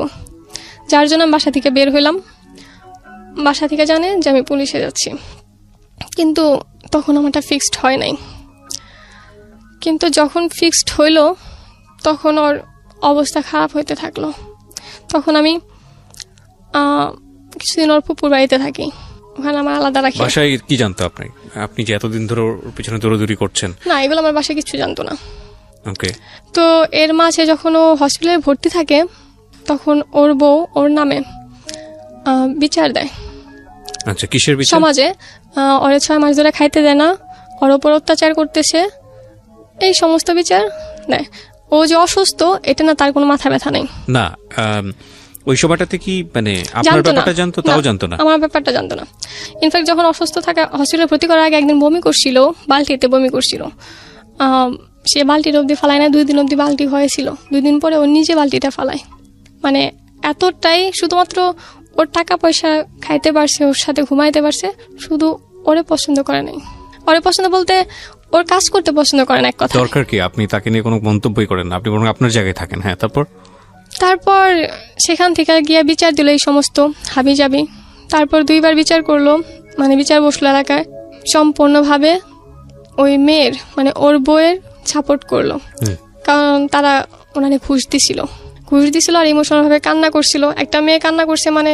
যার জন্য আমি বাসা থেকে বের হইলাম। বাসা থেকে জানে যে আমি পুলিশে যাচ্ছি, কিন্তু তখন আমারটা ফিক্সড হয় নাই। কিন্তু যখন ফিক্সড হইল তখন ওর অবস্থা খারাপ হইতে থাকলো। তখন আমি কিছুদিন ওর পুপুর বাড়িতে থাকি, ওখানে আমার আলাদা রাখি। বাসায় কি জানতো আপনি যে এতদিন ধরে ওর পিছনে দৌড়াদৌড়ি করছেন? না, এগুলো আমার বাসায় কিছু জানতো না। ওকে। তো এর মাঝে যখন ও হসপিটালে ভর্তি থাকে তখন ওর বউ ওর নামে বিচার দেয়। আচ্ছা, কিসের বিচার? সমাজে ওরে 6 মাস ধরে খাইতে দেয় না, ওর ওপর অত্যাচার করতেছে, এই সমস্ত বিচার দেয়। ও যে অসুস্থ এটা না তার কোনো মাথা ব্যথা নেই। না, ওই সময়টাতে কি মানে আপনার ব্যাপারটা জানতো? তাও জানতো না? আমার ব্যাপারটা জানতো না। ইনফ্যাক্ট যখন অসুস্থ থাকা হসপিটালে ভর্তি করার আগে একদিন বমি করছিল, বালতিতে বমি করছিল। সে বালতির অবধি ফালায় না, 2 দিন অবধি বালতি হয়েছিল, 2 দিন পরে ও নিজে বালতিটা ফালায়। মানে এতটাই শুধুমাত্র ওর টাকা পয়সা খাইতে পারছে, ওর সাথে ঘুমাইতে পারছে, শুধু ওরে পছন্দ করে নাই। ওরে পছন্দ বলতে ওর কাজ করতে পছন্দ করে না, এক কথা। দরকার কি আপনি তাকে নিয়ে কোনো মন্তব্যই করেন না, আপনি বরং আপনার জায়গায় থাকেন। হ্যাঁ, তারপর সেখান থেকে গিয়ে বিচার দিল এই সমস্ত হাবি যাবি। তারপর 2বার বিচার করলো, মানে বিচার বসলো এলাকায়। সম্পূর্ণভাবে ওই মেয়ের মানে ওর বউয়ের সাপোর্ট করলো, কারণ তারা ওনারে ঘুষ দিছিল আর ইমোশনাল ভাবে কান্না করছিল। একটা মেয়ে কান্না করছে মানে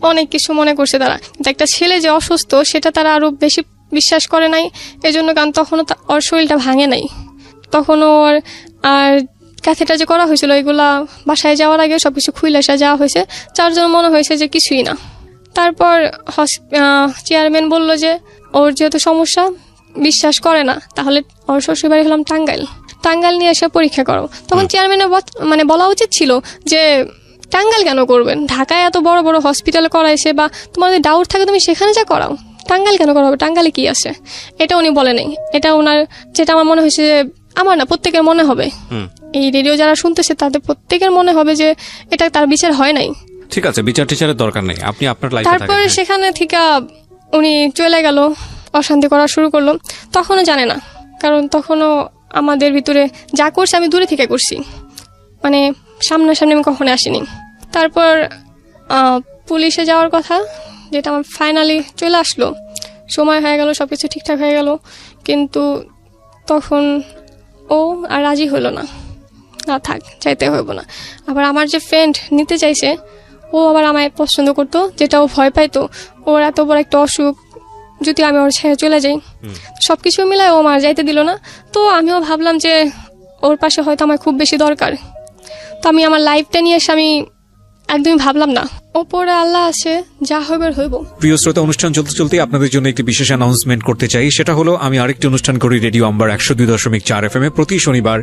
অনেক কিছু মনে করছে তারা, কিন্তু একটা ছেলে যে অসুস্থ সেটা তারা আরো বেশি বিশ্বাস করে নাই। এই জন্য কারণ তখনও ওর শরীরটা ভাঙে নাই, তখনও ওর আর ক্যাথেটা যে করা হয়েছিল এগুলা বাসায় যাওয়ার আগে সবকিছু খুলে আসা যাওয়া হয়েছে, যার জন্য মনে হয়েছে যে কিছুই না। তারপর চেয়ারম্যান বলল যে ওর যেহেতু সমস্যা বিশ্বাস করে না, তাহলে ওর শ্বশুরবাড়ি হলাম টাঙ্গাইল নিয়ে এসে পরীক্ষা করো। তখন চেয়ারম্যানের মানে বলা উচিত ছিল যে টাঙ্গাইল কেন করবেন, ঢাকায় এত বড় বড় হসপিটালে করাইছে, বা তোমার যদি ডাউট থাকে তুমি সেখানে যা করাও, টাঙ্গাইল কেন করা হবে, টাঙ্গাইলে কি আছে। এটা উনি বলে নাই। এটা ওনার, যেটা আমার মনে হয়েছে যে আমার না প্রত্যেকের মনে হবে, এই রেডিও যারা শুনতেছে তাদের প্রত্যেকের মনে হবে যে এটা তার বিচার হয় নাই। ঠিক আছে, বিচার টিচারের দরকার নেই, আপনি আপনার লাইফে থাকেন। তারপরে সেখানে থেকে উনি চলে গেল, অশান্তি করা শুরু করলো। তখনও জানে না, কারণ তখনও আমাদের ভিতরে যা করছে আমি দূরে থেকে করছি, মানে সামনাসামনি আমি কখনো আসিনি। তারপর পুলিশে যাওয়ার কথা, যেটা আমার ফাইনালি চলে আসলো, সময় হয়ে গেল, সবকিছু ঠিকঠাক হয়ে গেল, কিন্তু তখন ও আর রাজি হলো না। না থাক, চাইতে হইব না। আবার আমার যে ফ্রেন্ড নিতে চাইছে, ও আবার আমায় পছন্দ করতো, যেটা ও ভয় পাইতো। ওর এত বড় একটা অসুখ, যদি আমি ওর ছেড়ে চলে যাই, সবকিছু মিলায় ও আমার যাইতে দিল না। তো আমিও ভাবলাম যে ওর পাশে হয়তো আমার খুব বেশি দরকার। তো আমি আমার লাইফটা নিয়ে এসে আমি একদমই ভাবলাম না, ওপরে আল্লাহ আছে, যা হইবার হইব। প্রিয় শ্রোতা, অনুষ্ঠান চলতে চলতে আপনাদের জন্য একটি বিশেষ অ্যানাউন্সমেন্ট করতে চাই। সেটা হলো, আমি আরেকটি অনুষ্ঠান করি রেডিও আম্বার 102.4 FM এ। প্রতি শনিবার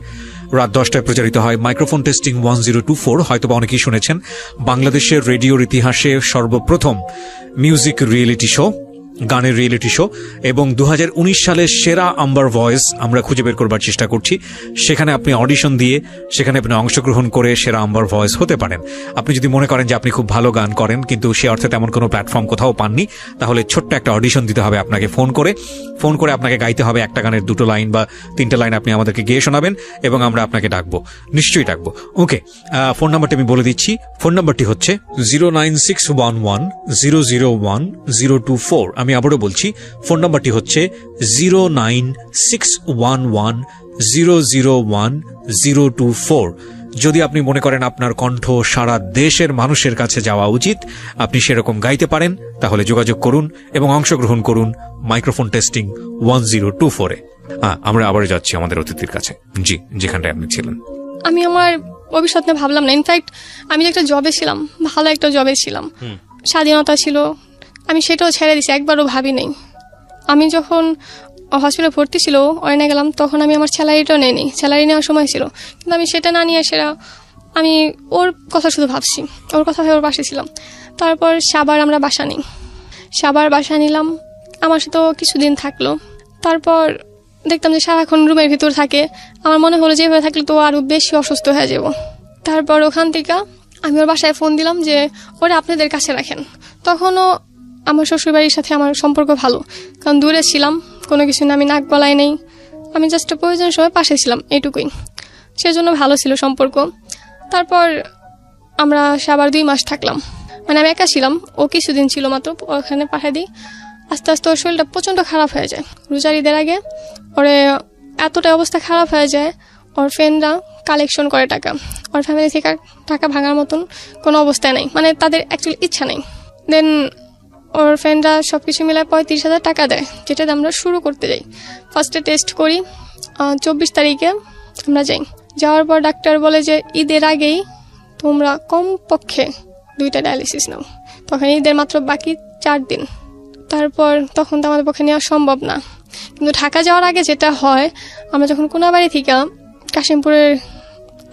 রাত 10টায় প্রচারিত হয় মাইক্রোফোন টেস্টিং 1024। হয়তোবা অনেকেই শুনেছেন, বাংলাদেশের রেডিওর ইতিহাসে সর্বপ্রথম মিউজিক রিয়েলিটি শো, গানের রিয়েলিটি শো। এবং 2019 সালের সেরা আম্বার ভয়েস আমরা খুঁজে বের করবার চেষ্টা করছি। সেখানে আপনি অডিশন দিয়ে সেখানে আপনি অংশগ্রহণ করে সেরা আম্বার ভয়েস হতে পারেন। আপনি যদি মনে করেন যে আপনি খুব ভালো গান করেন কিন্তু সে অর্থে তেমন কোনো প্ল্যাটফর্ম কোথাও পাননি, তাহলে ছোট্ট একটা অডিশন দিতে হবে আপনাকে। ফোন করে আপনাকে গাইতে হবে একটা গানের 2টো লাইন বা 3টে লাইন আপনি আমাদেরকে গেয়ে শোনাবেন এবং আমরা আপনাকে ডাকবো, নিশ্চয়ই ডাকবো। ওকে, ফোন নাম্বারটি আমি বলে দিচ্ছি। ফোন নাম্বারটি হচ্ছে 09611001024। আমি আবারও বলছি, ফোন নাম্বারটি হচ্ছে 09611001024। যদি আপনি মনে করেন আপনার কণ্ঠ সারা দেশের মানুষের কাছে যাওয়া উচিত, আপনি সেরকম গাইতে পারেন, তাহলে যোগাযোগ করুন এবং অংশগ্রহণ করুন মাইক্রোফোন টেস্টিং 1024-এ। আমরা আবার যাচ্ছি আমাদের অতিথির কাছে। জি, যেখানটায় আপনি ছিলেন। আমি আমার ভবিষ্যৎ নিয়ে ভাবলাম না। ইনফ্যাক্ট আমি যে একটা জবে ছিলাম, ভালো একটা জবে ছিলাম, স্বাধীনতা ছিল, আমি সেটাও ছেড়ে দিছি, একবারও ভাবি নেই। আমি যখন হসপিটালে ভর্তি ছিল, অরণ্যে গেলাম, তখন আমি আমার স্যালারিটাও নেইনি, স্যালারি নেওয়ার সময় ছিল, কিন্তু আমি সেটা না নিয়ে আমি ওর কথা শুধু ভাবছি, ওর কথা ভেবে ওর পাশে ছিলাম। তারপর সাবার আমরা বাসা নিই, সাবার বাসা নিলাম, আমার সাথেও কিছুদিন থাকলো। তারপর দেখতাম যে সারাক্ষণ রুমের ভিতর থাকে। আমার মনে হলো যে এভাবে থাকলে তো আরও বেশি অসুস্থ হয়ে যাব। তারপর ওখান থেকে আমি ওর বাসায় ফোন দিলাম যে ওরা আপনাদের কাছে রাখেন। তখনও আমার শ্বশুরবাড়ির সাথে আমার সম্পর্ক ভালো, কারণ দূরে ছিলাম, কোনো কিছু না, আমি নাক গলায় নেই, আমি জাস্ট প্রয়োজনের সময় পাশে ছিলাম, এইটুকুই। সেজন্য ভালো ছিল সম্পর্ক। তারপর আমরা আবার 2 মাস থাকলাম, মানে আমি একা ছিলাম, ও কিছুদিন ছিল মাত্র, ওখানে পাঠিয়ে দিই। আস্তে আস্তে ওর শরীরটা প্রচণ্ড খারাপ হয়ে যায়। রোজার ঈদের আগে ওরে এতটা অবস্থা খারাপ হয়ে যায়, ওর ফ্রেন্ডরা কালেকশন করে টাকা, ওর ফ্যামিলি থেকে টাকা ভাঙার মতন কোনো অবস্থায় নেই, মানে তাদের অ্যাকচুয়ালি ইচ্ছা নেই। দেন ওর ফ্রেন্ডরা সব কিছু মিলায় 35,000 টাকা দেয়, যেটা আমরা শুরু করতে যাই। ফার্স্টে টেস্ট করি, 24 তারিখে আমরা যাই। যাওয়ার পর ডাক্তার বলে যে ঈদের আগেই তোমরা কমপক্ষে 2টা ডায়ালিসিস নাও। তখন ঈদের মাত্র বাকি 4 দিন। তারপর তখন তো আমাদের পক্ষে নেওয়া সম্ভব না। কিন্তু ঢাকা যাওয়ার আগে যেটা হয়, আমরা যখন কোনাবাড়ি থেকে কাশিমপুরে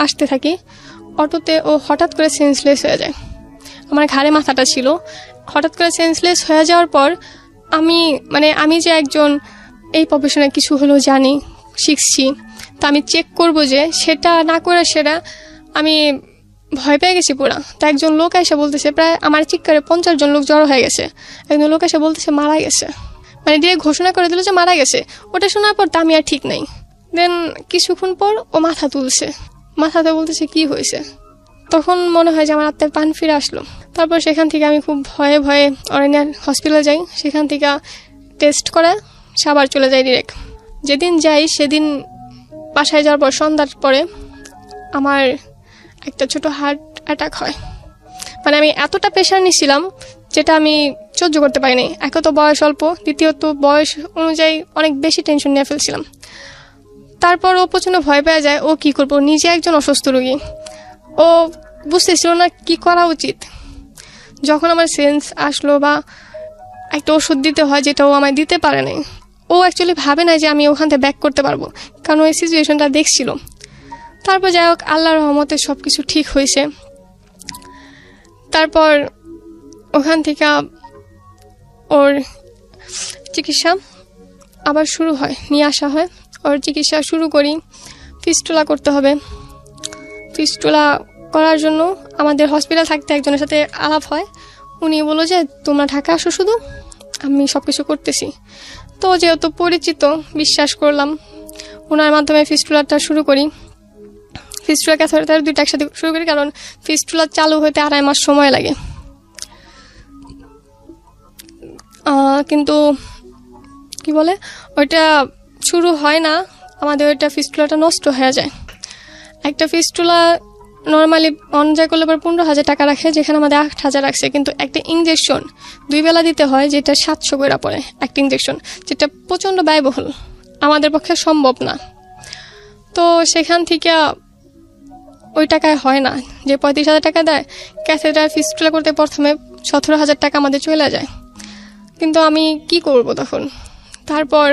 আসতে থাকি, অটোতে ও হঠাৎ করে সেন্সলেস হয়ে যায়। আমার ঘাড়ে মাথাটা ছিল, হঠাৎ করে সেন্সলেস হয়ে যাওয়ার পর আমি যে একজন এই প্রফেশনে কিছু হলেও জানি, শিখছি, তা আমি চেক করব যে সেটা না করে সেটা আমি ভয় পেয়ে গেছি পুরা। তা একজন লোক এসে বলতেছে, প্রায় আমার চিৎকারে 50 জন লোক জড়ো হয়ে গেছে, একজন লোক এসে বলতেছে মারা গেছে, মানে ডিরেক্ট ঘোষণা করে দিল যে মারা গেছে। ওটা শোনার পর তা আমি আর ঠিক নাই। দেন কিছুক্ষণ পর ও মাথা তুলছে, মাথাতে বলতেছে কি হয়েছে। তখন মনে হয় যে আমার আত্মার প্রাণ ফিরে আসলো। তারপর সেখান থেকে আমি খুব ভয়ে ভয়ে অরণ্যার হসপিটালে যাই, সেখান থেকে টেস্ট করে সাবার চলে যাই ডিরেক্ট। যেদিন যাই সেদিন বাসায় যাওয়ার পর সন্ধ্যার পরে আমার একটা ছোট হার্ট অ্যাটাক হয়। মানে আমি এতটা প্রেশার নিয়েছিলাম যেটা আমি সহ্য করতে পারিনি। এক তো বয়স অল্প, দ্বিতীয়ত বয়স অনুযায়ী অনেক বেশি টেনশন নিয়ে ফেলছিলাম। তারপর ও প্রচণ্ড ভয় পেয়ে যায়। ও কি করবো, নিজে একজন অসুস্থ রোগী, ও বুঝতেছিল না কি করা উচিত। যখন আমার সেন্স আসলো বা একটা ওষুধ দিতে হয় যেটা ও আমায় দিতে পারে নাই, ও অ্যাকচুয়ালি ভাবে না যে আমি ওখান থেকে ব্যাক করতে পারবো, কারণ ওই সিচুয়েশনটা দেখছিল। তারপর যাই হোক, আল্লাহর রহমতে সব কিছু ঠিক হয়েছে। তারপর ওখান থেকে ওর চিকিৎসা আবার শুরু হয়, নিয়ে আসা হয়, ওর চিকিৎসা শুরু করি। ফিস্টুলা করতে হবে। ফিস্টুলা করার জন্য আমাদের হসপিটাল থাকতে একজনের সাথে আলাপ হয়। উনি বলল যে তোমরা ঢাকা আসো, শুধু আমি সব কিছু করতেছি। তো যেহেতু পরিচিত, বিশ্বাস করলাম, ওনার মাধ্যমে ফিস্টুলাটা শুরু করি। ফিস্টুলা ক্যাথেটার 2টা একসাথে শুরু করি, কারণ ফিস্টুলা চালু হতে 2.5 মাস সময় লাগে। কিন্তু কি বলে, ওইটা শুরু হয় না, আমাদের ওইটা ফিস্টুলাটা নষ্ট হয়ে যায়। একটা ফিস্টুলা নর্মালি অনজয় করলে পর 15,000 টাকা রাখে, যেখানে আমাদের 8,000 রাখছে। কিন্তু একটা ইঞ্জেকশন 2 বেলা দিতে হয়, যেটা 700 করে পড়ে একটা ইঞ্জেকশন, যেটা প্রচণ্ড ব্যয়বহুল, আমাদের পক্ষে সম্ভব না। তো সেখান থেকে ওই টাকায় হয় না, যে 35,000 টাকা দেয় ক্যাথেটার ফিস্টুলা করতে প্রথমে 17,000 টাকা আমাদের চলে যায়। কিন্তু আমি কি করব তখন? তারপর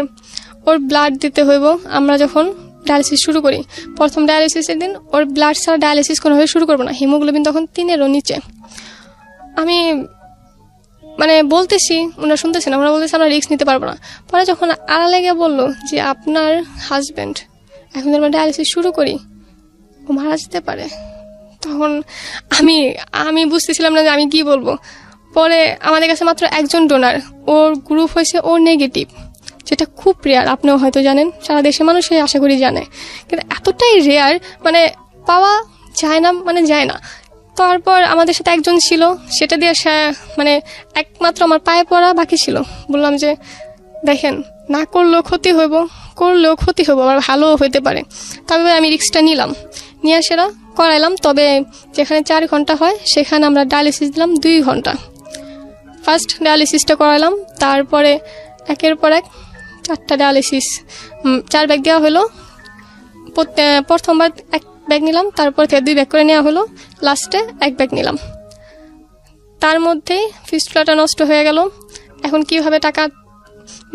ওর ব্লাড দিতে হইব। আমরা যখন ডায়ালিসিস শুরু করি, প্রথম ডায়ালিসিসের দিন ওর ব্লাড ছাড়া ডায়ালিসিস কোনোভাবে শুরু করবো না, হিমোগ্লোবিন তখন 3-এরও নিচে। আমি বলতেছি, ওনারা শুনতেছি না, ওরা বলতেছে আমরা রিস্ক নিতে পারবো না। পরে যখন আড়ালে গিয়ে বললো যে আপনার হাজব্যান্ড এখন আমরা ডায়ালিসিস শুরু করি, ও মারা যেতে পারে, তখন আমি বুঝতেছিলাম না যে আমি কি বলবো। পরে আমাদের কাছে মাত্র একজন ডোনার, ওর গ্রুপ হয়েছে ও নেগেটিভ, যেটা খুব রেয়ার, আপনিও হয়তো জানেন, সারা দেশের মানুষই আশা করি জানে, কিন্তু এতটাই রেয়ার পাওয়া যায় না, যায় না। তারপর আমাদের সাথে একজন ছিল, সেটা দিয়ে সে একমাত্র আমার পায়ে পড়া বাকি ছিল। বললাম যে দেখেন, না করলেও ক্ষতি হইব, করলেও ক্ষতি হইব, আবার ভালোও হইতে পারে। তবে আমি রিস্কটা নিয়ে সেটা করাইলাম। তবে যেখানে 4 ঘন্টা হয় সেখানে আমরা ডায়ালিসিস দিলাম 2 ঘন্টা। ফার্স্ট ডায়ালিসিসটা করাইলাম, তারপরে একের পর এক 4টা ডায়ালিসিস 4 ব্যাগ দেওয়া হলো। প্রথমবার 1 ব্যাগ নিলাম, তারপর থেকে 2 ব্যাগ করে নেওয়া হলো, লাস্টে 1 ব্যাগ নিলাম। তার মধ্যেই ফিস্টুলাটা নষ্ট হয়ে গেল। এখন কিভাবে টাকা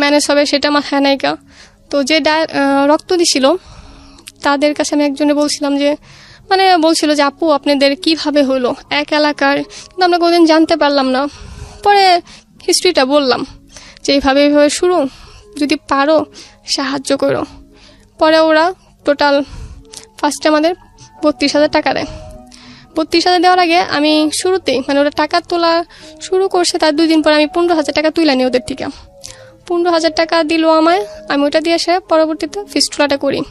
ম্যানেজ হবে সেটা মাথায় নাইকা। তো যে রক্ত দিছিল তাদের কাছে আমি একজনে বলছিলাম যে বলছিল যে আপু আপনাদের কিভাবে হলো, এক এলাকার, কিন্তু আমরা কোনোদিন জানতে পারলাম না। পরে হিস্ট্রিটা বললাম যে এইভাবে শুরু, যদি পারো সাহায্য করো। পরে ওরা টোটাল ফার্স্টে আমাদের 32,000 টাকা দেয়। 32,000 দেওয়ার আগে আমি শুরুতেই ওরা টাকা তোলা শুরু করছে, তার 2 দিন পর আমি 15,000 টাকা তুলে নিই ওদের থেকে। 15,000 টাকা দিল আমায়, আমি ওটা দিয়ে এসে পরবর্তীতে ফিস্টুলাটা করি।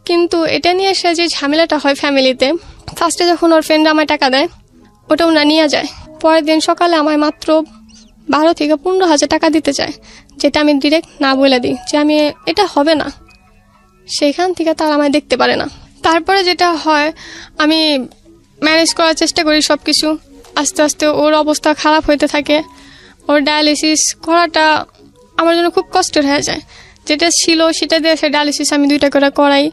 কিন্তু এটা নিয়ে এসে যে ঝামেলাটা হয় ফ্যামিলিতে, ফার্স্টে যখন ওর ফ্রেন্ড আমায় টাকা দেয় ওটা ওরা নিয়ে যায়, পরের দিন সকালে আমায় মাত্র 12 থেকে 15,000 টাকা দিতে চায়, যেটা আমি ডিরেক্ট না বলে দিই যে আমি এটা হবে না। সেখান থেকে তারা আমায় দেখতে পারে না। তারপরে যেটা হয়, আমি ম্যানেজ করার চেষ্টা করি সব কিছু। আস্তে আস্তে ওর অবস্থা খারাপ হইতে থাকে। ওর ডায়ালিসিস করাটা আমার জন্য খুব কষ্টের হয়ে যায়। যেটা ছিল সেটা দিয়ে সে ডায়ালিসিস আমি 2টা করে করাই,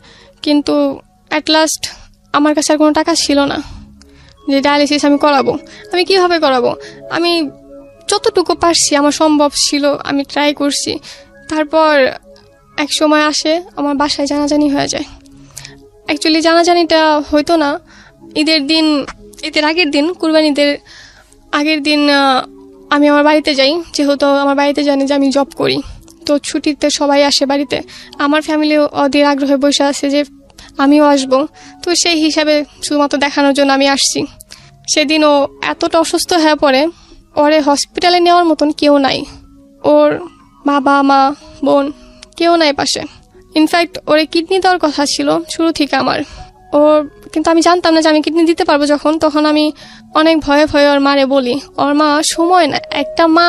কিন্তু অ্যাট লাস্ট আমার কাছে আর কোনো টাকা ছিল না যে ডায়ালিসিস আমি করাবো। আমি কিভাবে করাবো? আমি যতটুকু পারছি, আমার সম্ভব ছিল, আমি ট্রাই করছি। তারপর এক সময় আসে আমার বাসায় জানাজানি হয়ে যায়। অ্যাকচুয়ালি জানাজানিটা হইতো না, ঈদের আগের দিন, কুরবানিদের আগের দিন আমি আমার বাড়িতে যাই, যেহেতু আমার বাড়িতে জানি যে আমি জব করি, তো ছুটিতে সবাই আসে বাড়িতে। আমার ফ্যামিলিও অধীর আগ্রহে বসে আছে যে আমিও আসবো, তো সেই হিসাবে শুধুমাত্র দেখানোর জন্য আমি আসছি। সেদিনও এতটা অসুস্থ হয়ে পড়ে, ওরে হসপিটালে নেওয়ার মতন কেউ নাই, ওর বাবা মা বোন কেউ নাই পাশে। ইনফ্যাক্ট ওরে কিডনি দেওয়ার কথা ছিল শুরু থেকে আমার, কিন্তু আমি জানতাম না যে আমি কিডনি দিতে পারবো। তখন আমি অনেক ভয়ে ভয়ে ওর মারে বলি, ওর মা সময় নেয়, একটা মা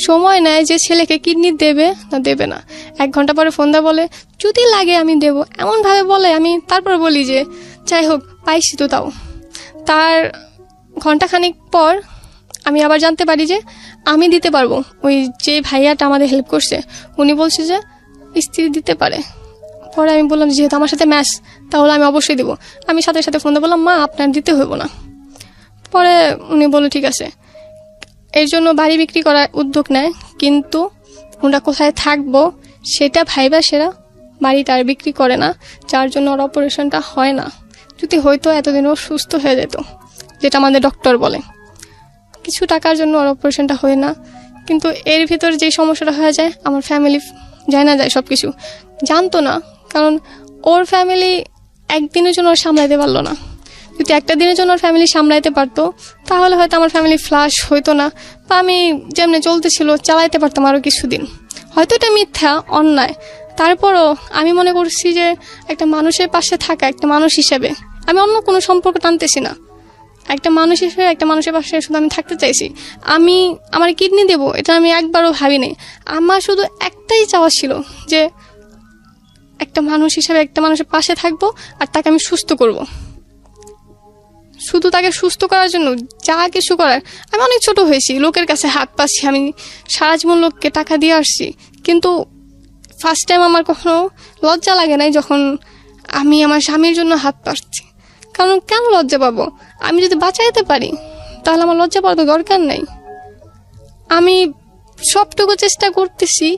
সময় নেয় যে ছেলেকে কিডনি দেবে না দেবে না। 1 ঘন্টা পরে ফোন দেয়, বলে যদি লাগে আমি দেব, এমনভাবে বলে। আমি তারপর বলি যে যাই হোক পাইছি তো। তাও তার ঘন্টাখানিক পর আমি আবার জানতে পারি যে আমি দিতে পারবো। ওই যে ভাইয়াটা আমাদের হেল্প করছে উনি বলছে যে স্ত্রী দিতে পারে। পরে আমি বললাম যেহেতু আমার সাথে ম্যাচ, তাহলে আমি অবশ্যই দেবো। আমি সাথে সাথে ফোন দিয়ে বললাম মা আপনার দিতে হইব না। পরে উনি বলল ঠিক আছে। এর জন্য বাড়ি বিক্রি করার উদ্যোগ নেয়, কিন্তু ওরা কোথায় থাকবো সেটা ভাইবা সেরা বাড়িটা আর বিক্রি করে না, যার জন্য ওর অপারেশনটা হয় না। যদি হয়তো এতদিনও সুস্থ হয়ে যেত, যেটা আমাদের ডক্টর বলে। কিছু টাকার জন্য ওর অপারেশনটা হয় না, কিন্তু এর ভিতর যে সমস্যাটা হয়ে যায়, আমার ফ্যামিলি জানা যায় সব কিছু জানতো না, কারণ ওর ফ্যামিলি একদিনের জন্য ওর সামলাইতে পারলো না। যদি একটা দিনের জন্য ওর ফ্যামিলি সামলাইতে পারতো তাহলে হয়তো আমার ফ্যামিলি ফ্লাশ হইতো না, বা আমি যেমনি চলতেছিল চালাইতে পারতাম আরও কিছুদিন। হয়তো এটা মিথ্যা, অন্যায়, তারপরও আমি মনে করছি যে একটা মানুষের পাশে থাকা, একটা মানুষ হিসেবে আমি অন্য কোনো সম্পর্ক টানতেছি না, একটা মানুষ হিসেবে একটা মানুষের পাশে শুধু আমি থাকতে চাইছি। আমি আমার কিডনি দেবো এটা আমি একবারও ভাবিনি। আমার শুধু একটাই চাওয়া ছিল যে একটা মানুষ হিসেবে একটা মানুষের পাশে থাকবো আর তাকে আমি সুস্থ করব। শুধু তাকে সুস্থ করার জন্য যা কিছু করার, আমি অনেক ছোট হয়েছি, লোকের কাছে হাত পাচ্ছি, আমি সারা জীবন লোককে টাকা দিয়ে আসছি, কিন্তু ফার্স্ট টাইম আমার কখনো লজ্জা লাগে নাই যখন আমি আমার স্বামীর জন্য হাত পাচ্ছি। কারণ কেন লজ্জা পাবো? আমি যদি বাঁচাইতে পারি তাহলে আমার লজ্জা পাওয়ার তো দরকার নাই। আমি সবটুকু চেষ্টা করতেছি,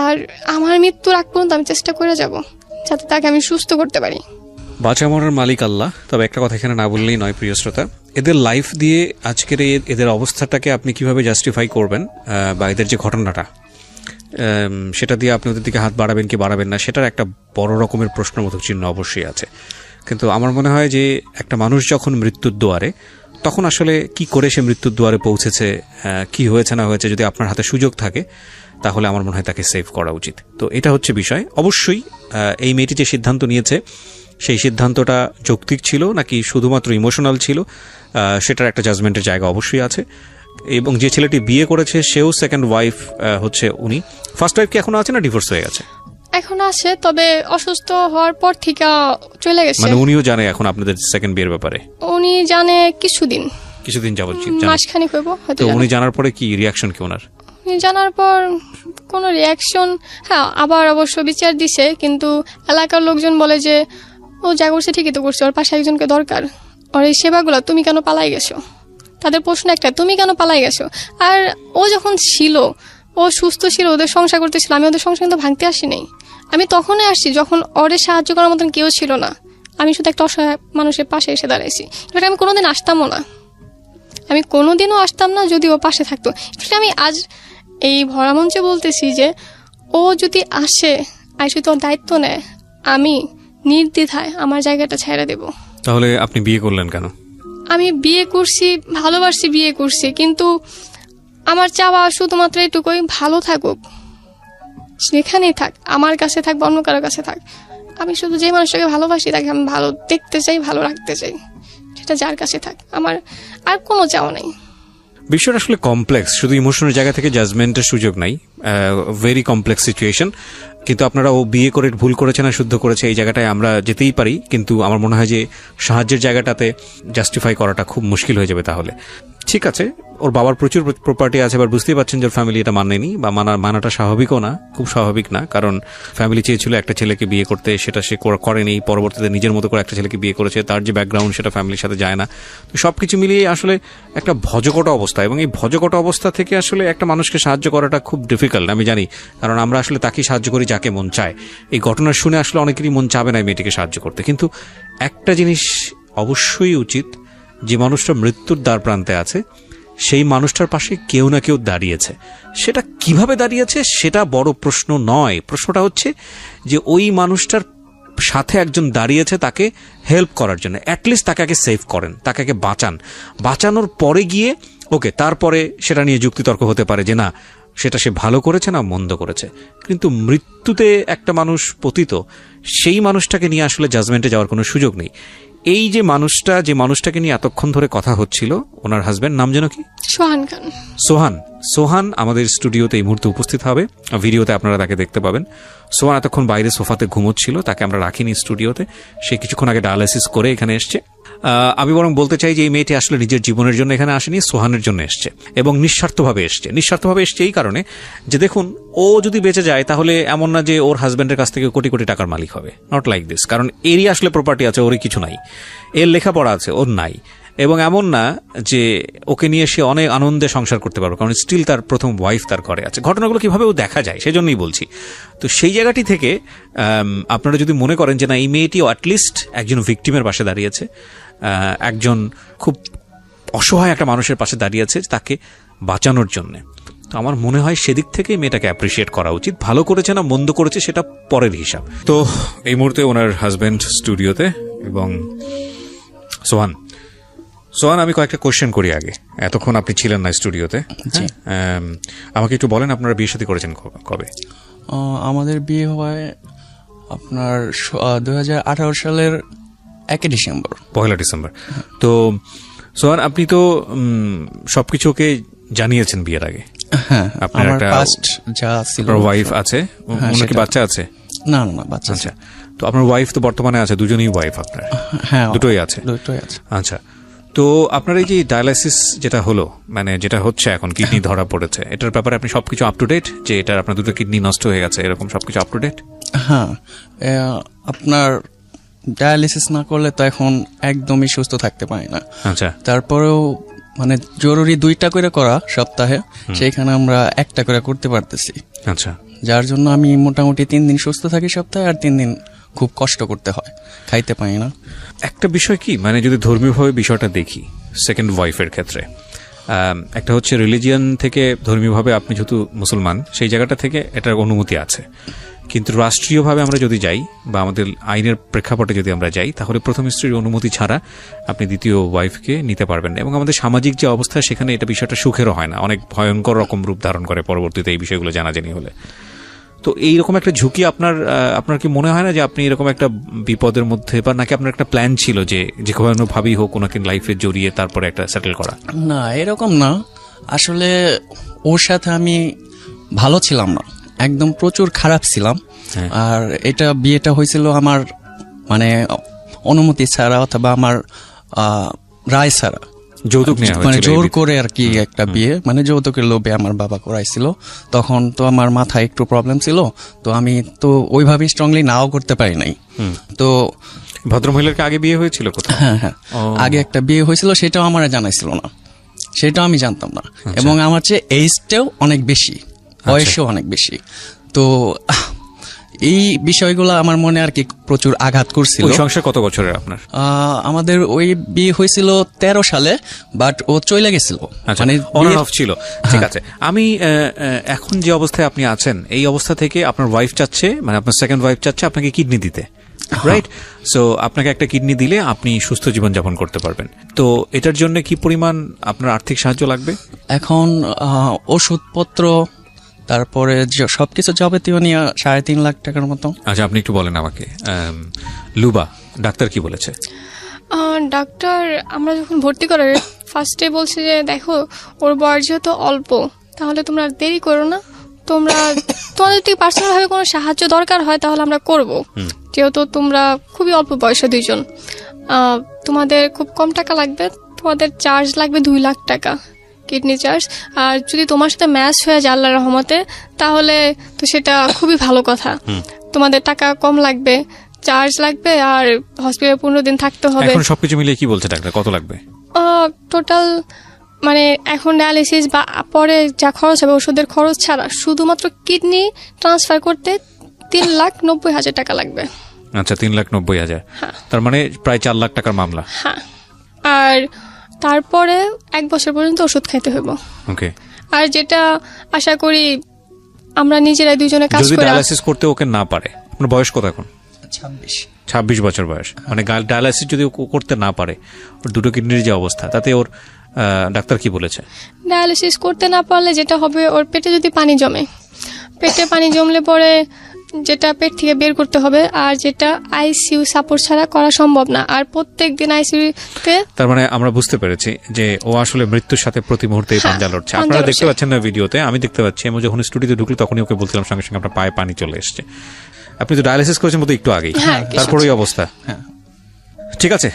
আর আমার মৃত্যুর আগ পর্যন্ত আমি চেষ্টা করে যাব যাতে তাকে আমি সুস্থ করতে পারি। বাঁচা মরার মালিক আল্লাহ। তবে একটা কথা এখানে না বললেই নয় প্রিয় শ্রোতা, এদের লাইফ দিয়ে আজকের এদের অবস্থাটাকে আপনি কিভাবে জাস্টিফাই করবেন, বা এদের যে ঘটনাটা সেটা দিয়ে আপনি ওদের দিকে হাত বাড়াবেন কি বাড়াবেন না, সেটার একটা বড় রকমের প্রশ্নবোধক চিহ্ন অবশ্যই আছে। কিন্তু আমার মনে হয় যে একটা মানুষ যখন মৃত্যুর দুয়ারে, তখন আসলে কি করে সে মৃত্যুর দুয়ারে পৌঁছেছে, কি হয়েছে না হয়েছে, যদি আপনার হাতে সুযোগ থাকে তাহলে আমার মনে হয় তাকে সেভ করা উচিত। তো এটা হচ্ছে বিষয়। অবশ্যই এই মেয়েটি যে সিদ্ধান্ত নিয়েছে সেই সিদ্ধান্তটা যৌক্তিক ছিল নাকি শুধুমাত্র ইমোশনাল ছিল, সেটার একটা জাজমেন্টের জায়গা অবশ্যই আছে। এবং যে ছেলেটি বিয়ে করেছে সেও সেকেন্ড ওয়াইফ হচ্ছে উনি। ফার্স্ট ওয়াইফ কি এখনো আছে না ডিভোর্স হয়ে গেছে? এখন আছে, তবে অসুস্থ হওয়ার পর থেকে চলে গেছে। মানে উনিও জানে এখন আপনাদের সেকেন্ড বিয়ের ব্যাপারে? উনি জানে কিছুদিন যাবত মাসখানেক হইব হয়তো। তো উনি জানার পরে কি রিয়াকশন কি ওনার? উনি জানার পর কোনো রিয়াকশন, হ্যাঁ আবার অবশ্য বিচার দিছে, কিন্তু এলাকার লোকজন বলে যে ও যা করছে ঠিকই তো করছে, ওর পাশে একজনকে দরকার, ওর এই সেবাগুলো তুমি কেন পালাই গেছো? তাদের প্রশ্ন একটা, তুমি কেন পালাই গেছো? আর ও যখন ছিল, ও সুস্থ ছিল, ওদের সংসার করতেছিল, আমি ওদের সংসার কিন্তু ভাঙতে আসি নাই। আমি তখনই আসছি যখন ওরে সাহায্য করার মতন কেউ ছিল না, আমি শুধু একটা অসহায় মানুষের পাশে এসে দাঁড়াইছি। এবার আমি কোনোদিন আসতামও না, আমি কোনোদিনও আসতাম না যদি ও পাশে থাকতো। আমি আজ এই ভরা মঞ্চে বলতেছি যে ও যদি আসে, যদি ওর দায়িত্ব নেয়, আমি নির্দ্বিধায় আমার জায়গাটা ছেড়ে দেব। তাহলে আপনি বিয়ে করলেন কেন? আমি বিয়ে করছি, ভালোবাসি, বিয়ে করছি, কিন্তু আমার চাওয়া শুধুমাত্র এটুকুই, ভালো থাকুক, যেখানেই থাক, আমার কাছে থাক বা অন্য কারোর কাছে থাক। আমি শুধু যে মানুষটাকে ভালোবাসি তাকে আমি ভালো দেখতে চাই, ভালো রাখতে চাই, সেটা যার কাছে থাক, আমার আর কোনো চাওয়া নেই। বিষয়টা আসলে কমপ্লেক্স, শুধু ইমোশনের জায়গা থেকে জাজমেন্টের সুযোগ নাই, ভেরি কমপ্লেক্স সিচুয়েশন। কিন্তু আপনারা ও বিয়ে করে ভুল করেছে না শুদ্ধ করেছে এই জায়গাটায় আমরা যেতেই পারি, কিন্তু আমার মনে হয় যে সাহায্যের জায়গাটাতে জাস্টিফাই করাটা খুব মুশকিল হয়ে যাবে। তাহলে ঠিক আছে, ওর বাবার প্রচুর প্রপার্টি আছে, এবার বুঝতেই পারছেন যে ওর ফ্যামিলি এটা মানেনি, বা মানাটা স্বাভাবিকও না, খুব স্বাভাবিক না, কারণ ফ্যামিলি চেয়েছিল একটা ছেলেকে বিয়ে করতে, সেটা সে করেনি, পরবর্তীতে নিজের মতো করে একটা ছেলেকে বিয়ে করেছে, তার যে ব্যাকগ্রাউন্ড সেটা ফ্যামিলির সাথে যায় না। তো সবকিছু মিলিয়ে আসলে একটা ভজকট অবস্থা, এবং এই ভজকট অবস্থা থেকে আসলে একটা মানুষকে সাহায্য করাটা খুব ডিফিকাল্ট, আমি জানি, কারণ আমরা আসলে তাকেই সাহায্য করি যাকে মন চায়। এই ঘটনা শুনে আসলে অনেকেরই মন চাবে না এই মেয়েটিকে সাহায্য করতে, কিন্তু একটা জিনিস অবশ্যই উচিত, যে মানুষটা মৃত্যুর দ্বার প্রান্তে আছে সেই মানুষটার পাশে কেউ না কেউ দাঁড়িয়েছে। সেটা কিভাবে দাঁড়িয়েছে সেটা বড় প্রশ্ন নয়, প্রশ্নটা হচ্ছে যে ওই মানুষটার সাথে একজন দাঁড়িয়েছে তাকে হেল্প করার জন্য। অ্যাটলিস্ট তাকে আগে সেভ করেন, তাকে আগে বাঁচানোর পরে গিয়ে ওকে, তারপরে সেটা নিয়ে যুক্তিতর্ক হতে পারে যে না সেটা সে ভালো করেছে না মন্দ করেছে। কিন্তু মৃত্যুতে একটা মানুষ পতিত, সেই মানুষটাকে নিয়ে আসলে জাজমেন্টে যাওয়ার কোনো সুযোগ নেই। এই যে মানুষটাকে নিয়ে এতক্ষণ ধরে কথা হচ্ছিল, ওনার হাজবেন্ড নাম যেন কি? সোহান খান। সোহান আমাদের স্টুডিওতে এই মুহূর্তে উপস্থিত হবে, ভিডিওতে আপনারা তাকে দেখতে পাবেন। সোহান এতক্ষণ বাইরে সোফাতে ঘুমোচ্ছিল, তাকে আমরা রাখিনি স্টুডিওতে, সে কিছুক্ষণ আগে ডায়ালাইসিস করে এখানে এসছে। আমি বরং বলতে চাই যে এই মেয়েটি আসলে নিজের জীবনের জন্য এখানে আসেনি, সোহানের জন্য এসছে, এবং নিঃস্বার্থভাবে এসছে এই কারণে যে দেখুন, ও যদি বেঁচে যায় তাহলে এমন না যে ওর হাজব্যান্ডের কাছ থেকে কোটি কোটি টাকার মালিক হবে, নট লাইক দিস, কারণ এরই আসলে প্রপার্টি আছে, ওরই কিছু নাই, এর লেখাপড়া আছে, ওর নাই, এবং এমন না যে ওকে নিয়ে সে অনেক আনন্দে সংসার করতে পারবে, কারণ স্টিল তার প্রথম ওয়াইফ তার ঘরে আছে। ঘটনাগুলো কিভাবেও দেখা যায় সেজন্যই বলছি। তো সেই জায়গাটি থেকে আপনারা যদি মনে করেন যে না এই মেয়েটিও অ্যাটলিস্ট একজন ভিকটিমের পাশে দাঁড়িয়েছে, একজন খুব অসহায় একটা মানুষের পাশে দাঁড়িয়েছে তাকে বাঁচানোর জন্য, তো আমার মনে হয় সেদিক থেকে মেয়েটাকে অ্যাপ্রিসিয়েট করা উচিত। ভালো করেছে না মন্দ করেছে সেটা পরের হিসাব। তো এই মুহূর্তে ওনার হাজব্যান্ড স্টুডিওতে, এবং সোহান আমি কয়েকটা কোয়েশ্চেন করি আগে, এতক্ষণ আপনি ছিলেন না স্টুডিওতে, আমাকে একটু বলেন আপনারা বিয়ে শাদী করেছেন কবে? আমাদের বিয়ে হয় আপনার 2018 সালের 1 ডিসেম্বর। 1 ডিসেম্বর। তো সোহান আপনি তো সবকিছু ওকে জানিয়েছেন বিয়ের আগে? হ্যাঁ, আপনার একটা ফার্স্ট যা ছিল ওয়াইফ আছে, ওনার কি বাচ্চা আছে? না না না, বাচ্চা আচ্ছা, তো আপনার ওয়াইফ তো বর্তমানে আছে, দুজনেই ওয়াইফ আপনার? হ্যাঁ, দুটোই আছে। দুটোই আছে। আচ্ছা, তো আপনার এই যে ডায়ালাইসিস যেটা হলো, মানে যেটা হচ্ছে এখন কিডনি ধরা পড়েছে, এটার ব্যাপারে আপনি সবকিছু আপ টু ডেট, যে এটা আপনার দুটো কিডনি নষ্ট হয়ে গেছে এরকম সবকিছু আপ টু ডেট? হ্যাঁ, আপনার ডায়ালিসিস না করলে তো এখন একদমই সুস্থ থাকতে পারি না। আচ্ছা, তারপরেও মানে জরুরি 2টা করে করা সপ্তাহে, সেইখানে আমরা 1টা করে করতে পারতেছি, আচ্ছা, যার জন্য আমি মোটামুটি 3 দিন সুস্থ থাকি সপ্তাহে, আর 3 দিন খুব কষ্ট করতে হয়, খাইতে পারি না। একটা বিষয় কি, মানে যদি ধর্মীয়ভাবে বিষয়টা দেখি সেকেন্ড ওয়াইফের ক্ষেত্রে, একটা হচ্ছে রিলিজিয়ান থেকে ধর্মীয়ভাবে আপনি যেহেতু মুসলমান, সেই জায়গাটা থেকে এটার অনুমতি আছে, কিন্তু রাষ্ট্রীয়ভাবে আমরা যদি যাই বা আমাদের আইনের প্রেক্ষাপটে যদি আমরা যাই, তাহলে প্রথম স্ত্রীর অনুমতি ছাড়া আপনি দ্বিতীয় ওয়াইফকে নিতে পারবেন না। এবং আমাদের সামাজিক যে অবস্থা, সেখানে এটা বিষয়টা সুখেরও হয় না, অনেক ভয়ঙ্কর রকম রূপ ধারণ করে পরবর্তীতে এই বিষয়গুলো জানাজানি হলে। তো এইরকম একটা ঝুঁকি আপনার কি মনে হয় না যে আপনি এরকম একটা বিপদের মধ্যে, বা নাকি আপনার একটা প্ল্যান ছিল যে কোনোভাবেই হোক ওনাকে লাইফে জড়িয়ে তারপরে একটা সেটেল করা? না, এরকম না, আসলে ওর সাথে আমি ভালো ছিলাম না, একদম প্রচুর খারাপ ছিলাম। আর বিয়েটা হয়েছিল আমার মানে অনুমতি ছাড়া অথবা আমার রায় ছাড়া, যৌতুক নেওয়া মানে হয়েছিল, জোর করে আর কি একটা বিয়ে, মানে যৌতুকের লোভে আমার বাবা করাইছিল। তখন তো আমার মাথায় একটু প্রবলেম ছিল, তো আমি তো ওইভাবে স্ট্রংলি নাও করতে পারি নাই। তো ভদ্রমহিলার আগে বিয়ে হয়েছিল কোথাও? হ্যাঁ হ্যাঁ, আগে একটা বিয়ে হয়েছিল, সেটাও আমার জানাইছিল না, সেটাও আমি জানতাম না। এবং আমার চেয়ে এইজটাও অনেক বেশি, বয়সও অনেক বেশি। তো এই বিষয়গুলো আমার মনে আর কি প্রচুর আঘাত করছিল। ওই সংসার কত বছরের আপনার? আমাদের ওই বিয়ে হয়েছিল 13 সালে, বাট ও চলে গেছিল, মানে অন অফ ছিল। ঠিক আছে, আমি এখন যে অবস্থায় আপনি আছেন, এই অবস্থা থেকে আপনার ওয়াইফ চাচ্ছে, মানে আপনার সেকেন্ড ওয়াইফ চাচ্ছে আপনাকে কিডনি দিতে, রাইট? সো আপনাকে একটা কিডনি দিলে আপনি সুস্থ জীবনযাপন করতে পারবেন। তো এটার জন্য কি পরিমাণ আপনার আর্থিক সাহায্য লাগবে? এখন ওষুধপত্র, তারপরে সবকিছু যাবতীয় নিয়ে 3.5 লাখ টাকার মতো। আচ্ছা, আপনি একটু বলেন আমাকে, লুবা ডাক্তার কি বলেছে? ডাক্তার আমরা যখন ভর্তি করে ফার্স্টে বলছে যে দেখো ওর বয়স যেহেতু অল্প, তাহলে তোমরা দেরি করো না, তোমাদের যদি পার্সোনালভাবে কোনো সাহায্য দরকার হয় তাহলে আমরা করব, যেহেতু তোমরা খুবই অল্প বয়সে দুইজন, তোমাদের খুব কম টাকা লাগবে, তোমাদের চার্জ লাগবে 2 লাখ টাকা কিডনি চার্জ। আর যদি তোমার সাথে ম্যাচ হয়ে যায় আল্লাহর রহমতে, তাহলে তো সেটা খুবই ভালো কথা, তোমাদের টাকা কম লাগবে, চার্জ লাগবে, আর হসপিটালে 15 দিন থাকতে হবে। এখন সবকিছু মিলিয়ে কি বলছে ডাক্তার, কত লাগবে টোটাল? মানে এখন ডায়ালিসিস বা পরে যা খরচ হবে ওষুধের খরচ ছাড়া শুধুমাত্র কিডনি ট্রান্সফার করতে 3,90,000 টাকা লাগবে। আচ্ছা, 3,90,000, তার মানে প্রায় 4 লাখ টাকার মামলা। হ্যাঁ, আর তারপরে 1 বছর পর্যন্ত ওষুধ খাইতে হইব। ওকে। আর যেটা আশা করি আমরা নিজেরাই দুইজনে কাজ যদি করে। ডায়ালাইসিস করতে ওকে না পারে, আপনার বয়স কত এখন? 26 বছর বয়স, মানে ডায়ালাইসিস যদি করতে না পারে, ওর দুটো কিডনির যে অবস্থা, তাতে ওর ডাক্তার কি বলেছে? ডায়ালিসিস করতে না পারলে যেটা হবে, ওর পেটে যদি পানি জমে, পেটে পানি জমলে পরে যেটা পেট থেকে বের করতে হবে, আর যেটা আইসিইউ সাপোর্ট ছাড়া করা সম্ভব না। আর প্রত্যেকদিন আইসিইউতে, তার মানে আমরা বুঝতে পেরেছি যে ও আসলে মৃত্যুর সাথে প্রতি মুহূর্তে পাঞ্জা লড়ছে। আপনারা দেখতে পাচ্ছেন না ভিডিওতে, আমি দেখতে পাচ্ছি। আমি যখন স্টুডিওতে ঢুকলি তখনই ওকে বলছিলাম সঙ্গে সঙ্গে আপনার পায়ে পানি চলে এসছে। আপনি তো ডায়ালিসিস করেছেন বোধহয় একটু আগেই, তারপরে ওই অবস্থা। ঠিক আছে,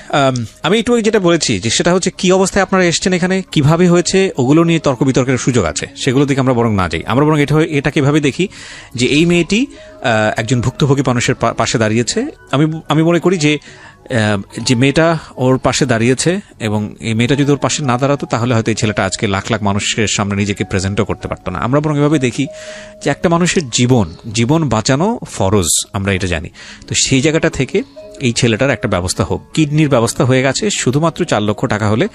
আমি একটু যেটা বলেছি যে সেটা হচ্ছে কি অবস্থায় আপনারা এসছেন এখানে, কিভাবে হয়েছে, ওগুলো নিয়ে তর্ক বিতর্কের সুযোগ আছে, সেগুলো দিকে আমরা বরং না যাই। আমরা বরং এটা কিভাবে দেখি যে এই মেয়েটি একজন ভুক্তভোগী মানুষের পাশে দাঁড়িয়েছে। আমি মনে করি যে মেয়েটা ওর পাশে দাঁড়িয়েছে, এবং এই মেয়েটা যদি ওর পাশে না দাঁড়াতো তাহলে হয়তো এই ছেলেটা আজকে লাখ লাখ মানুষের সামনে নিজেকে প্রেজেন্টও করতে পারতো না। আমরা বরং এভাবে দেখি যে একটা মানুষের জীবন বাঁচানো ফরজ, আমরা এটা জানি। তো সেই জায়গাটা থেকে এই ছেলেটার একটা ব্যবস্থা হোক। কিডনির ব্যবস্থা হয়ে গেছে, শুধুমাত্র 4 লক্ষ টাকা হলে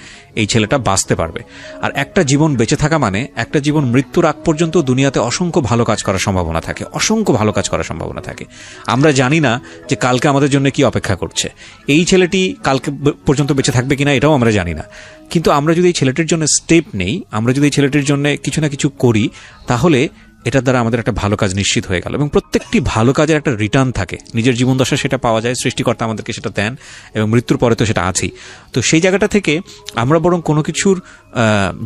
এই ছেলেটা বাঁচতে পারবে। আর একটা জীবন বেঁচে থাকা মানে একটা জীবন মৃত্যুর আগ পর্যন্ত দুনিয়াতে অসংখ্য ভালো কাজ করার সম্ভাবনা থাকে, অসংখ্য ভালো কাজ করার সম্ভাবনা থাকে। আমরা জানি না যে কালকে আমাদের জন্য কি অপেক্ষা করছে, এই ছেলেটি কালকে পর্যন্ত বেঁচে থাকবে কিনা এটাও আমরা জানি না। কিন্তু আমরা যদি এই ছেলেটির জন্য স্টেপ নেই, আমরা যদি এই ছেলেটির জন্য কিছু না কিছু করি, তাহলে এটার দ্বারা আমাদের একটা ভালো কাজ নিশ্চিত হয়ে গেল, এবং প্রত্যেকটি ভালো কাজের একটা রিটার্ন থাকে, নিজের জীবন দশা সেটা পাওয়া যায়, সৃষ্টিকর্তা আমাদেরকে সেটা দেন, এবং মৃত্যুর পরে তো সেটা আছেই। তো সেই জায়গাটা থেকে আমরা বরং কোনো কিছুর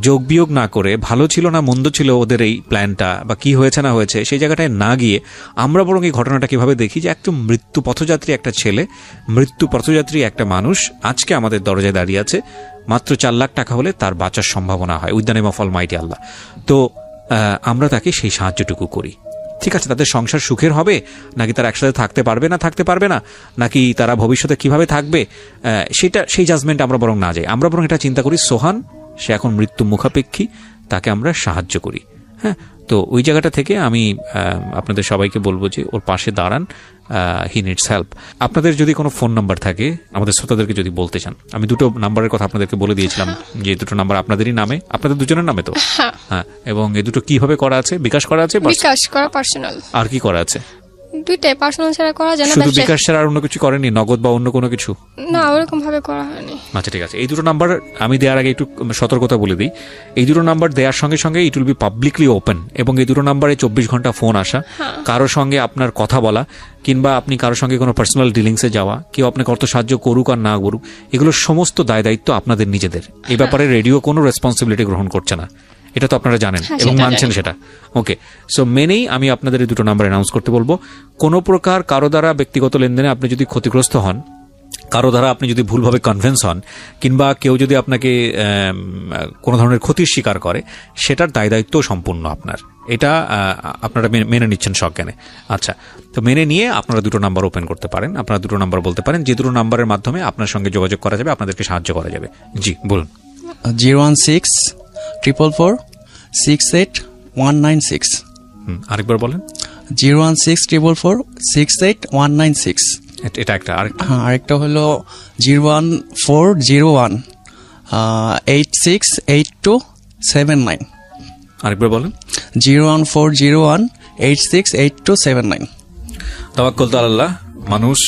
যোগ বিয়োগ না করে, ভালো ছিল না মন্দ ছিল ওদের এই প্ল্যানটা বা কি হয়েছে না হয়েছে, সেই জায়গাটায় না গিয়ে আমরা বরং এই ঘটনাটা কিভাবে দেখি যে একটু মৃত্যু পথযাত্রী একটা ছেলে, মৃত্যু পথযাত্রী একটা মানুষ আজকে আমাদের দরজায় দাঁড়িয়ে আছে, মাত্র 4 লাখ টাকা হলে তার বাঁচার সম্ভাবনা হয় with the name of almighty Allah. তো আমরা তাকে সেই সাহায্যটুকু করি। ঠিক আছে, তাদের সংসার সুখের হবে নাকি তারা একসাথে থাকতে পারবে না, নাকি তারা ভবিষ্যতে কিভাবে থাকবে, সেই জাজমেন্ট আমরা বরং না যাই। আমরা বরং এটা চিন্তা করি সোহান সে এখন মৃত্যু মুখাপেক্ষী, তাকে আমরা সাহায্য করি। হ্যাঁ, তো ওই জায়গাটা থেকে আমি আপনাদের সবাইকে বলবো যে ওর পাশে দাঁড়ান, হি নিডস হেল্প। আপনাদের যদি কোনো ফোন নাম্বার থাকে আমাদের শ্রোতাদেরকে যদি বলতে চান, আমি 2টো নাম্বারের কথা আপনাদেরকে বলে দিয়েছিলাম যে 2টো নাম্বার আপনাদেরই নামে, আপনাদের দুজনের নামে তো? হ্যাঁ, এবং এই দুটো কিভাবে করা আছে? বিকাশ করা আছে, বিকাশ করা পার্সোনাল, আর কি করা আছে? দুইটাই পার্সোনাল ছাড়া করা যায় না। শুধু বিকাশ ছাড়া আর অন্য কিছু করেনি, নগদ বা অন্য কোনো কিছু? না, ওরকম ভাবে করা হয়নি। আচ্ছা, ঠিক আছে। এই 2টো নাম্বার আমি দেওয়ার আগে একটু সতর্কতা বলে দিই, এই 2টো নাম্বার দেওয়ার সঙ্গে সঙ্গে it will be publicly open, এবং এই 2টো নাম্বারে 24 ঘন্টা ফোন আসা, কারোর সঙ্গে আপনার কথা বলা, কিংবা আপনি কারোর সঙ্গে কোনো পার্সোনাল ডিলিংসে যাওয়া, কেউ আপনাকে অর্থ সাহায্য করুক আর না করুক, এগুলোর সমস্ত দায় দায়িত্ব আপনাদের নিজেদের। এই ব্যাপারে রেডিও কোনো রেসপন্সিবিলিটি গ্রহণ করছে না, এটা তো আপনারা জানেন এবং মানছেন সেটা। ওকে, সো মেনেই আমি আপনাদের এই 2টো নাম্বার অ্যানাউন্স করতে বলবো। কোনো প্রকার কারো দ্বারা ব্যক্তিগত লেনদেনে আপনি যদি ক্ষতিগ্রস্ত হন, কারো দ্বারা আপনি যদি ভুলভাবে কনভিন্স হন, কিংবা কেউ যদি আপনাকে কোনো ধরনের ক্ষতির শিকার করে, সেটার দায় দায়িত্ব সম্পূর্ণ আপনার। এটা আপনারা মেনে নিচ্ছেন সজ্ঞানে? আচ্ছা, তো মেনে নিয়ে আপনারা 2টো নাম্বার ওপেন করতে পারেন। আপনারা 2টো নাম্বার বলতে পারেন, যে 2টো নাম্বারের মাধ্যমে আপনার সঙ্গে যোগাযোগ করা যাবে, আপনাদেরকে সাহায্য করা যাবে। জি বলুন। 01644468196। আরেকবার বলেন। 01644468196। এটা একটা। আরেকটা হলো 01401868279। আরেকবার বলেন। 01401868279। তাওয়াক্কুল আলাল্লাহ। মানুষ